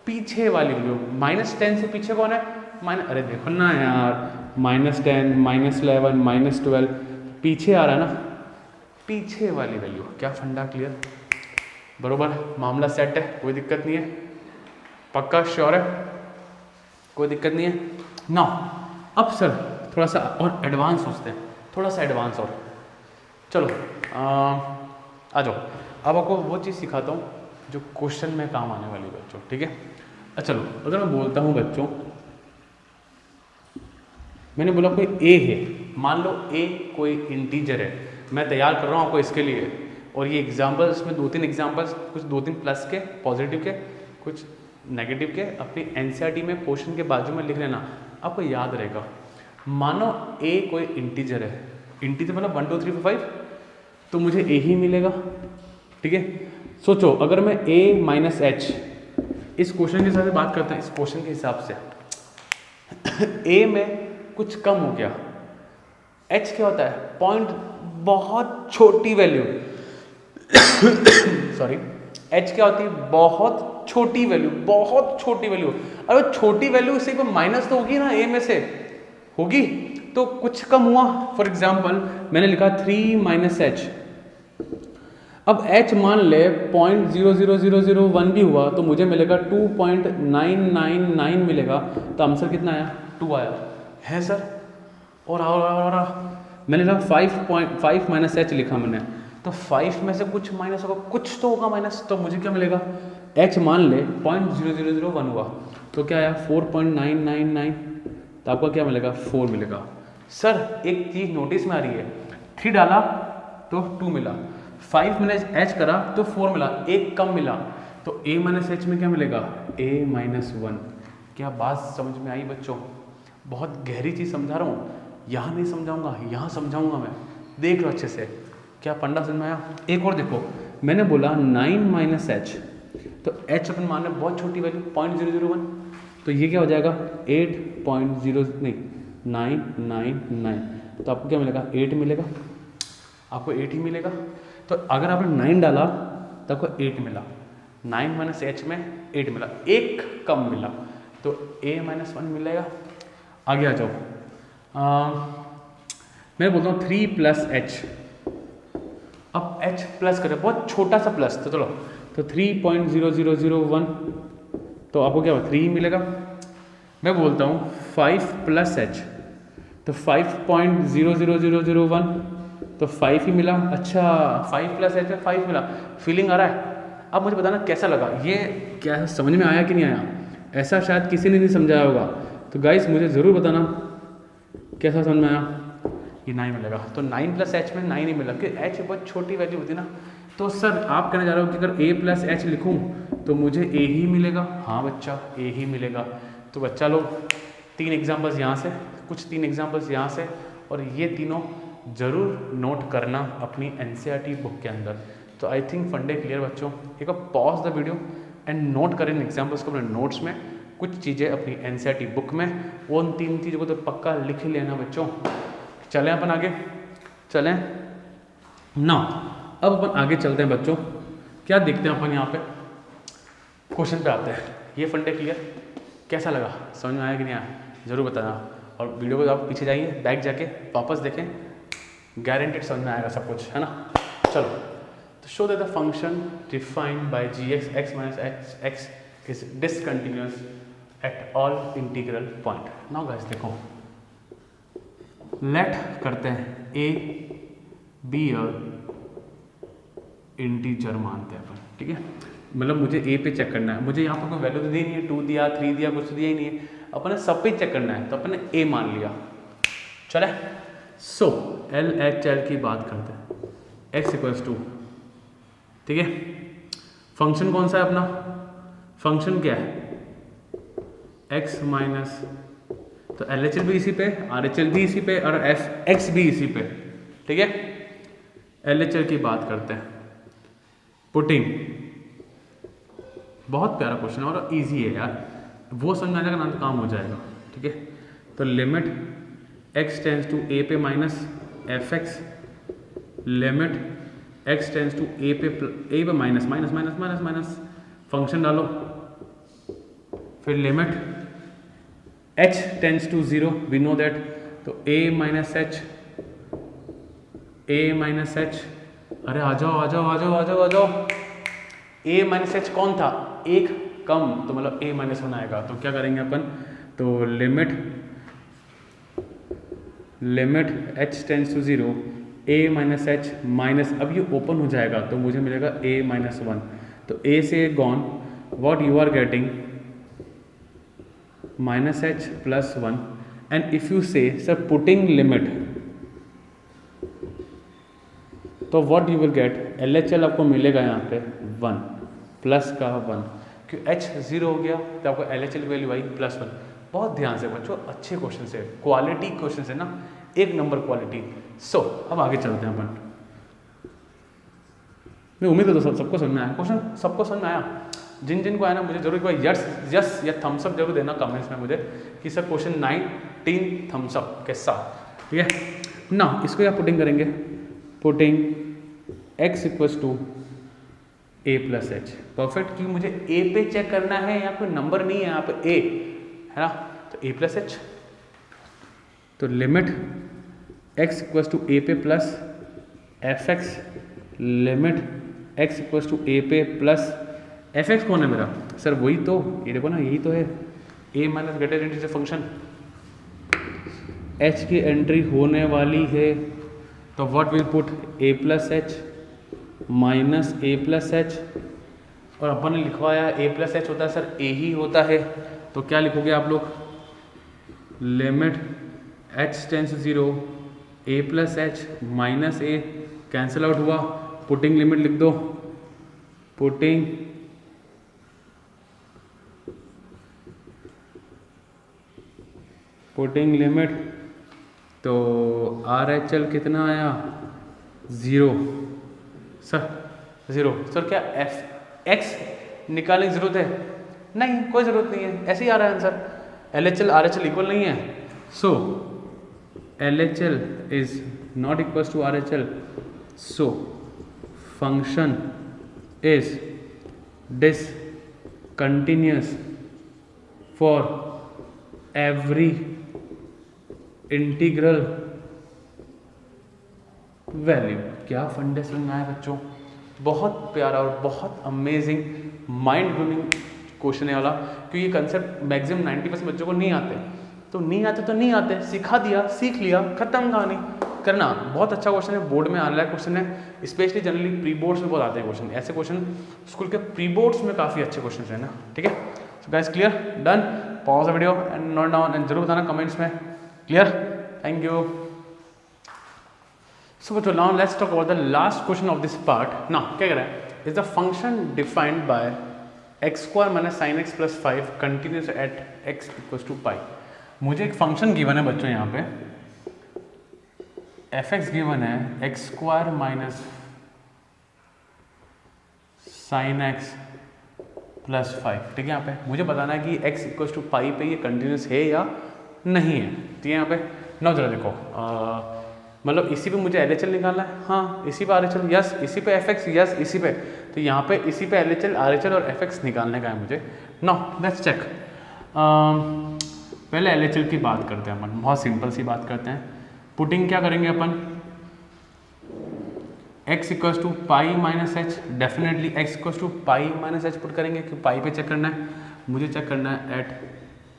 पीछे वाली वैल्यू, -10 से पीछे कौन है, अरे देखो ना यार, -10, -11, -12 पीछे आ रहा है ना, पीछे वाली वैल्यू। क्या फंडा क्लियर, बरोबर, मामला सेट है, कोई दिक्कत नहीं है, पक्का श्योर है, कोई दिक्कत नहीं है ना। अब सर थोड़ा सा और एडवांस सोचते हैं, थोड़ा सा एडवांस और, चलो आ जाओ। अब आपको वो चीज़ सिखाता हूँ जो क्वेश्चन में काम आने वाली बच्चों, ठीक है। चलो अगर मैं बोलता हूँ बच्चों, मैंने बोला कोई ए है, मान लो ए कोई इंटीजर है, मैं तैयार कर रहा हूँ आपको इसके लिए, और ये एग्जाम्पल्स में 2-3 एग्जाम्पल्स, कुछ 2-3 प्लस के पॉजिटिव के, कुछ नेगेटिव के, अपनी एनसीईआरटी में क्वेश्चन के बाजू में लिख लेना, आपको याद रहेगा। मानो ए कोई इंटीजर है, इंटीजर मतलब 1 2 3 4 5, तो मुझे ए ही मिलेगा, ठीक है। सोचो अगर मैं a माइनस एच, इस क्वेश्चन के हिसाब से बात करते हैं, इस क्वेश्चन के हिसाब से a में कुछ कम हो गया, h क्या होता है, पॉइंट, बहुत छोटी वैल्यू सॉरी, h क्या होती है, बहुत छोटी वैल्यू, बहुत छोटी वैल्यू। अगर छोटी वैल्यू से कोई माइनस तो होगी ना, a में से होगी, तो कुछ कम हुआ। फॉर एग्जाम्पल मैंने लिखा 3 माइनस एच, अब h मान ले 0.00001 भी हुआ तो मुझे मिलेगा 2.999 मिलेगा, तो आंसर कितना आया, 2 आया है सर। और मैंने लिखा 5 माइनस एच लिखा मैंने, तो 5 में से कुछ माइनस होगा, कुछ तो होगा माइनस, तो मुझे क्या मिलेगा, h मान ले 0.0001 हुआ तो क्या आया 4.999, तो आपको क्या मिलेगा, 4 मिलेगा। सर एक चीज़ नोटिस में आ रही है, 3 डाला तो 2 मिला, 5 मैंने h करा तो 4 मिला, एक कम मिला, तो a माइनस एच में क्या मिलेगा, a माइनस 1। क्या बात समझ में आई बच्चों, बहुत गहरी चीज़ समझा रहा हूँ, यहाँ नहीं समझाऊंगा, यहाँ समझाऊंगा मैं, देख लो अच्छे से, क्या पंडा समझ में आया। एक और देखो, मैंने बोला 9 माइनस एच, तो h अपन मान रहे बहुत छोटी वैल्यू 0.001, तो ये क्या हो जाएगा 8.999, तो आपको क्या मिलेगा, 8 मिलेगा, आपको 8 ही मिलेगा। तो अगर आपने 9 डाला तो आपको 8 मिला, 9 माइनस एच में 8 मिला, एक कम मिला, तो a माइनस 1 मिलेगा। आगे आ जाओ, मैं बोलता हूँ 3 प्लस एच, अब h प्लस करें, बहुत छोटा सा प्लस, तो चलो, तो 3.0001, तो आपको क्या होगा, 3 मिलेगा। मैं बोलता हूँ 5 प्लस एच, तो 5.00001, तो 5 ही मिला। अच्छा 5 प्लस एच में 5 मिला, फीलिंग आ रहा है। अब मुझे बताना कैसा लगा, ये क्या समझ में आया कि नहीं आया, ऐसा शायद किसी ने नहीं समझाया होगा। तो गाइस मुझे ज़रूर बताना कैसा समझ में आया। ये 9 मिलेगा, तो 9 प्लस एच में 9 ही मिला, कि एच बहुत छोटी वैल्यू होती है ना। तो सर आप कहना चाह रहे हो कि अगर ए प्लस एच लिखूँ तो मुझे ए ही मिलेगा? हाँ बच्चा, ए ही मिलेगा। तो बच्चा लोग 3 एग्जाम्पल्स यहाँ से, कुछ 3 एग्जाम्पल्स यहाँ से, और ये तीनों ज़रूर नोट करना अपनी एनसीईआरटी बुक के अंदर। तो आई थिंक फंडे क्लियर बच्चों। एक बार pause the video and note करें इन एग्जाम्पल्स को अपने नोट्स में, कुछ चीज़ें अपनी एनसीईआरटी बुक में, वो उन 3 चीज़ों को तो पक्का लिख लेना बच्चों। चलें अपन आगे, चलें ना। अब अपन आगे चलते हैं बच्चों। क्या देखते हैं अपन यहाँ पे, क्वेश्चन पे आते हैं। ये फंडे क्लियर कैसा लगा, समझ में आया कि नहीं आया, ज़रूर बताना। और वीडियो को आप पीछे जाइए, बैक जाके वापस देखें, गारंटेड समझ में आएगा सब कुछ, है ना। चलो, तो show that the function defined by g x x minus x x is discontinuous at all integral point. Now guys देखो, लेट करते हैं ए बी अ इंटीजर मानते हैं अपन, ठीक है। मतलब मुझे ए पे चेक करना है, मुझे यहाँ पर कोई वैल्यू तो दी नहीं है, 2 दिया 3 दिया, कुछ दिया ही नहीं है, अपन ने सब पे चेक करना है, तो अपन ने ए मान लिया। चले, सो एल एच एल की बात करते हैं, एक्स इक्वल्स टू, ठीक है। फंक्शन कौन सा है अपना, फंक्शन क्या है, एक्स माइनस, तो एल एच एल भी इसी पे, आर एच एल भी इसी पे, और एफ एक्स भी इसी पे, ठीक है। एल एच एल की बात करते हैं, पुटिंग, बहुत प्यारा क्वेश्चन है और इजी है यार, वो समझ में आ जाएगा ना तो काम हो जाएगा, ठीक है। तो limit x tends to A पे minus F x, limit x tends to A पे minus minus minus minus minus, function डालो, फिर limit h tends to 0, we know that, तो a minus H, a minus H, अरे आ जाओ आ जाओ आ जाओ आ जाओ आ जाओ, a माइनस एच कौन था, एक कम, तो मतलब a माइनस 1 आएगा। तो क्या करेंगे अपन, तो limit h tends to 0, a minus h minus, अब ये ओपन हो जाएगा तो मुझे मिलेगा a माइनस 1, तो a से गॉन, what you are getting minus H plus 1, and if you say sir putting limit, तो what you will get, L H L आपको मिलेगा यहाँ पे 1 प्लस का 1, क्यों h 0 हो गया तो आपको एल एच एल की वैल्यू आई प्लस 1। बहुत ध्यान से बच्चों, अच्छे क्वेश्चन से, क्वालिटी क्वेश्चन है ना, एक नंबर क्वालिटी। सो अब आगे चलते हैं अपन, मैं उम्मीद है तो सबको समझ में आया क्वेश्चन, सबको समझ में आया। जिन जिन को आया ना, मुझे जरूर एक बार यस या थम्सअप जरूर देना कमेंट्स में मुझे कि सर क्वेश्चन 19 थम्सअप के साथ, ठीक है ना। इसको क्या पुटिंग करेंगे, putting x equals to a plus h, perfect, क्योंकि मुझे a पे चेक करना है, यहाँ कोई नंबर नहीं है, यहाँ पे a है ना, तो a प्लस एच, तो limit x equals to a पे plus f x, limit x equals to a पे प्लस एफ एक्स, कौन है मेरा सर, वही तो, ये देखो ना, यही तो है a minus greater integer function, h की एंट्री होने वाली है, तो what will put a plus h minus A plus H, और अपन ने लिखवाया a प्लस एच होता है सर, a ही होता है, तो क्या लिखोगे आप लोग, limit h tends 0 a plus h minus a, cancel out हुआ, पुटिंग लिमिट लिख दो, पुटिंग लिमिट, तो आर एच एल कितना आया 0 सर, 0 सर, क्या एफ एक्स निकालने की जरूरत है, नहीं कोई ज़रूरत नहीं है, ऐसे ही आ रहा है answer, L H L R H L equal नहीं है, so L H L is not equal to R H L, so function is discontinuous for every integral value. क्या फंडे समझ में आया बच्चों, बहुत प्यारा और बहुत अमेजिंग माइंड ब्लोइंग क्वेश्चन है वाला, क्योंकि ये कंसेप्ट मैक्सिमम 90% बच्चों को नहीं आते, तो नहीं आते, सिखा दिया, सीख लिया, खत्म कहानी। करना बहुत अच्छा क्वेश्चन है, बोर्ड में आने लायक क्वेश्चन है, स्पेशली जनरली प्री बोर्ड्स में बहुत आते हैं क्वेश्चन, ऐसे क्वेश्चन स्कूल के प्री बोर्ड्स में काफ़ी अच्छे क्वेश्चन है ना, ठीक है। So guys clear, done, pause the video and note down and जरूर बताना कमेंट्स में, क्लियर, थैंक यू। सो बच्चों now let's talk about the last question of this part. Now क्या कह रहा है, is the function defined bye x square minus sine X plus 5 continuous at x equals to pi. मुझे एक function given है बच्चों, यहाँ पे एफ एक्स गिवन है X square minus sine X plus 5, ठीक है। यहाँ पे मुझे बताना है कि x इक्वल्स टू पाई पे ये कंटिन्यूस है या नहीं है, ठीक है। यहाँ पे नौ जरा देखो, मतलब इसी पे मुझे LHL निकालना है, हाँ इसी पे RHL, यस इसी पे fx, यस इसी पे, तो यहाँ पे इसी पे LHL RHL और fx निकालने का है मुझे। नाउ लेट्स चेक, पहले LHL की बात करते हैं अपन, बहुत सिंपल सी बात करते हैं। पुटिंग क्या करेंगे अपन, x equals to pi minus h, definitely x equals to pi minus h put करेंगे, कि पाई पे चेक करना है, मुझे चेक करना है at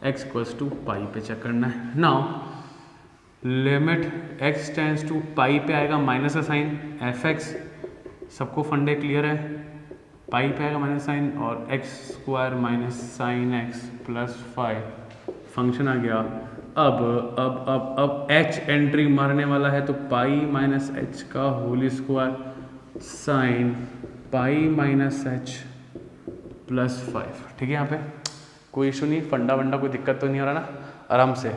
x equals to pi पे चेक करना है। Now limit x tends to pi पे आएगा माइनस का साइन, fx सबको फंडे क्लियर है, पाई पे आएगा माइनस साइन, और X square minus sine X plus 5 function आ गया। अब h एंट्री मारने वाला है, तो पाई माइनस एच का whole square sine pi minus H plus 5, ठीक है। यहाँ पे कोई इशू नहीं, फंडा वंडा कोई दिक्कत तो नहीं हो रहा ना, आराम से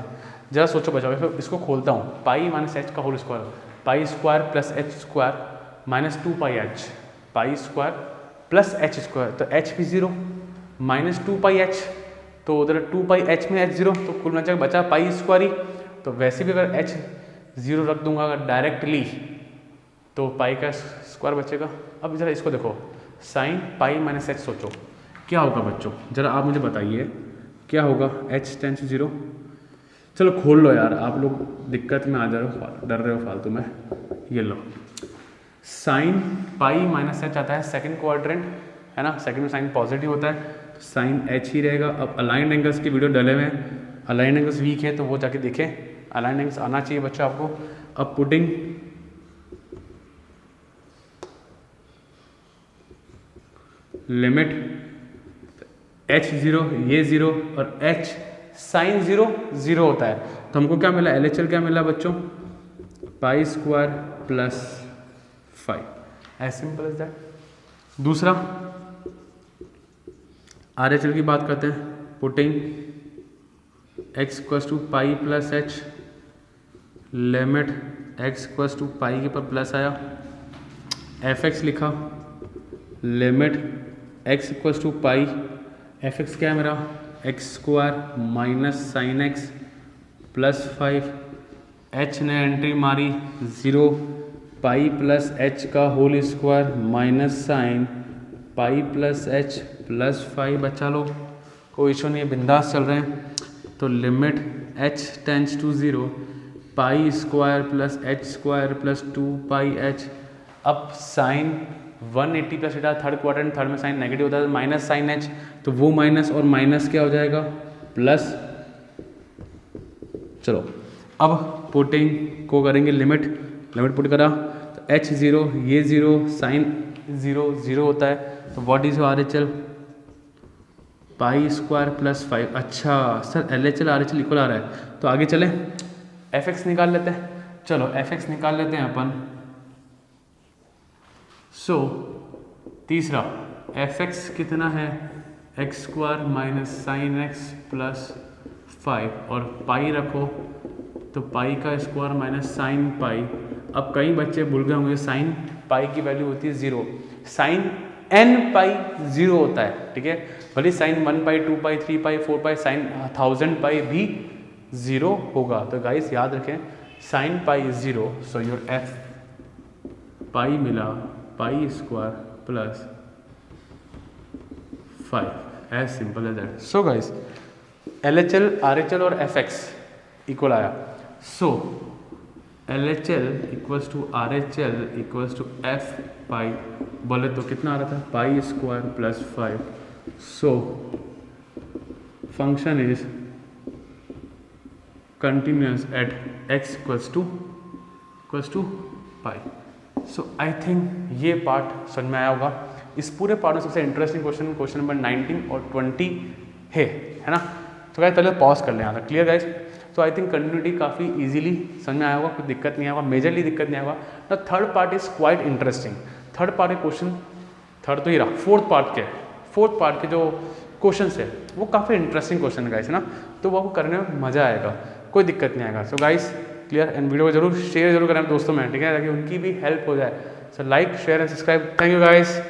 जरा सोचो बचाओ। इसको खोलता हूँ, पाई माइनस एच का whole square, pi square plus H square minus 2 pi H, pi square plus H square, तो एच भी 0 माइनस 2 पाई एच, तो उधर 2 पाई एच में एच 0, तो कुल मिला बचा पाई स्क्वायर ही। तो वैसे भी अगर एच 0 रख दूंगा अगर डायरेक्टली, तो पाई का स्क्वायर बचेगा। अब जरा इसको देखो, साइन पाई माइनस एच, सोचो क्या होगा बच्चों, जरा आप मुझे बताइए क्या होगा, एच टेंस 0। चलो खोल लो यार, आप लोग दिक्कत में आ जा रहे हो, डर रहे हो फालतू में, ये लो साइन पाई माइनस एच आता है सेकंड क्वाड्रेंट, है ना, सेकंड में साइन पॉजिटिव होता है, साइन एच ही रहेगा। अब अलाइंड एंगल्स की वीडियो डले हुए हैं, अलाइंड एंगल्स वीक है तो वो जाके देखें, अलाइंड एंगल्स आना चाहिए बच्चों आपको। अब पुटिंग लिमिट h 0 ये 0 और h साइन 0 0 होता है, तो हमको क्या मिला, LHL क्या मिला बच्चों, pi square plus 5, as simple as that. दूसरा RHL की बात करते हैं, putting x equals to pi plus H, limit x equals to pi के पर प्लस आया, fx लिखा, limit x equals to pi, fx क्या है मेरा, X square minus sine X plus 5, h ने एंट्री मारी 0, पाई प्लस h का whole square minus sine pi plus h plus 5, बचा लो, कोई इशू नहीं है, बिंदास चल रहे हैं। तो limit h tends to 0, pi square plus H square plus 2 pi h। अब sine 180 plus theta, third quadrant, third में साइन नेगेटिव होता है, माइनस साइन h, तो वो माइनस और माइनस क्या हो जाएगा, प्लस। चलो अब पुटिंग को करेंगे, लिमिट पुट करा, तो h 0 ये 0, साइन 0 0 होता है, तो what is RHL, pi square plus 5। अच्छा सर LHL RHL इक्वल आ रहा है, तो आगे चले fx निकाल लेते हैं, चलो fx निकाल लेते हैं अपन। सो तीसरा fx कितना है, X square minus sine X plus 5, और पाई रखो, तो पाई का स्क्वायर माइनस साइन पाई। अब कई बच्चे भूल गए होंगे, साइन पाई की वैल्यू होती है 0, साइन n पाई 0 होता है, ठीक है, भले साइन 1 पाई 2 पाई 3 पाई 4 पाई साइन 1000 पाई भी 0 होगा। तो गाइस याद रखें, sine pi 0, so your f pi मिला pi square plus 5, as simple as that. So guys LHL RHL और fx इक्वल आया, so LHL equals to RHL equals to f pi, बोले तो कितना आ रहा था, pi square plus 5, so function is continuous at x equals to pi. So I think ये part समझ में आया होगा। इस पूरे पार्ट में सबसे इंटरेस्टिंग क्वेश्चन नंबर 19 और 20 है ना। तो गाइस पहले पॉज कर लें यहाँ तक, क्लियर गाइस। तो आई थिंक कंटिन्यूटी काफ़ी इजीली समझ में आया होगा, कोई दिक्कत नहीं आएगा, मेजरली दिक्कत नहीं आएगा। The third part is quite interesting. Third part के क्वेश्चन, थर्ड तो ये रहा, फोर्थ पार्ट के जो क्वेश्चन है वो काफ़ी इंटरेस्टिंग क्वेश्चन है गाइस, है ना। तो वो आपको करने में मज़ा आएगा, कोई दिक्कत नहीं आएगा। So guys clear, and video को जरूर शेयर जरूर करें दोस्तों में, ठीक है, ताकि उनकी भी हेल्प हो जाए। So like share and subscribe. Thank you guys.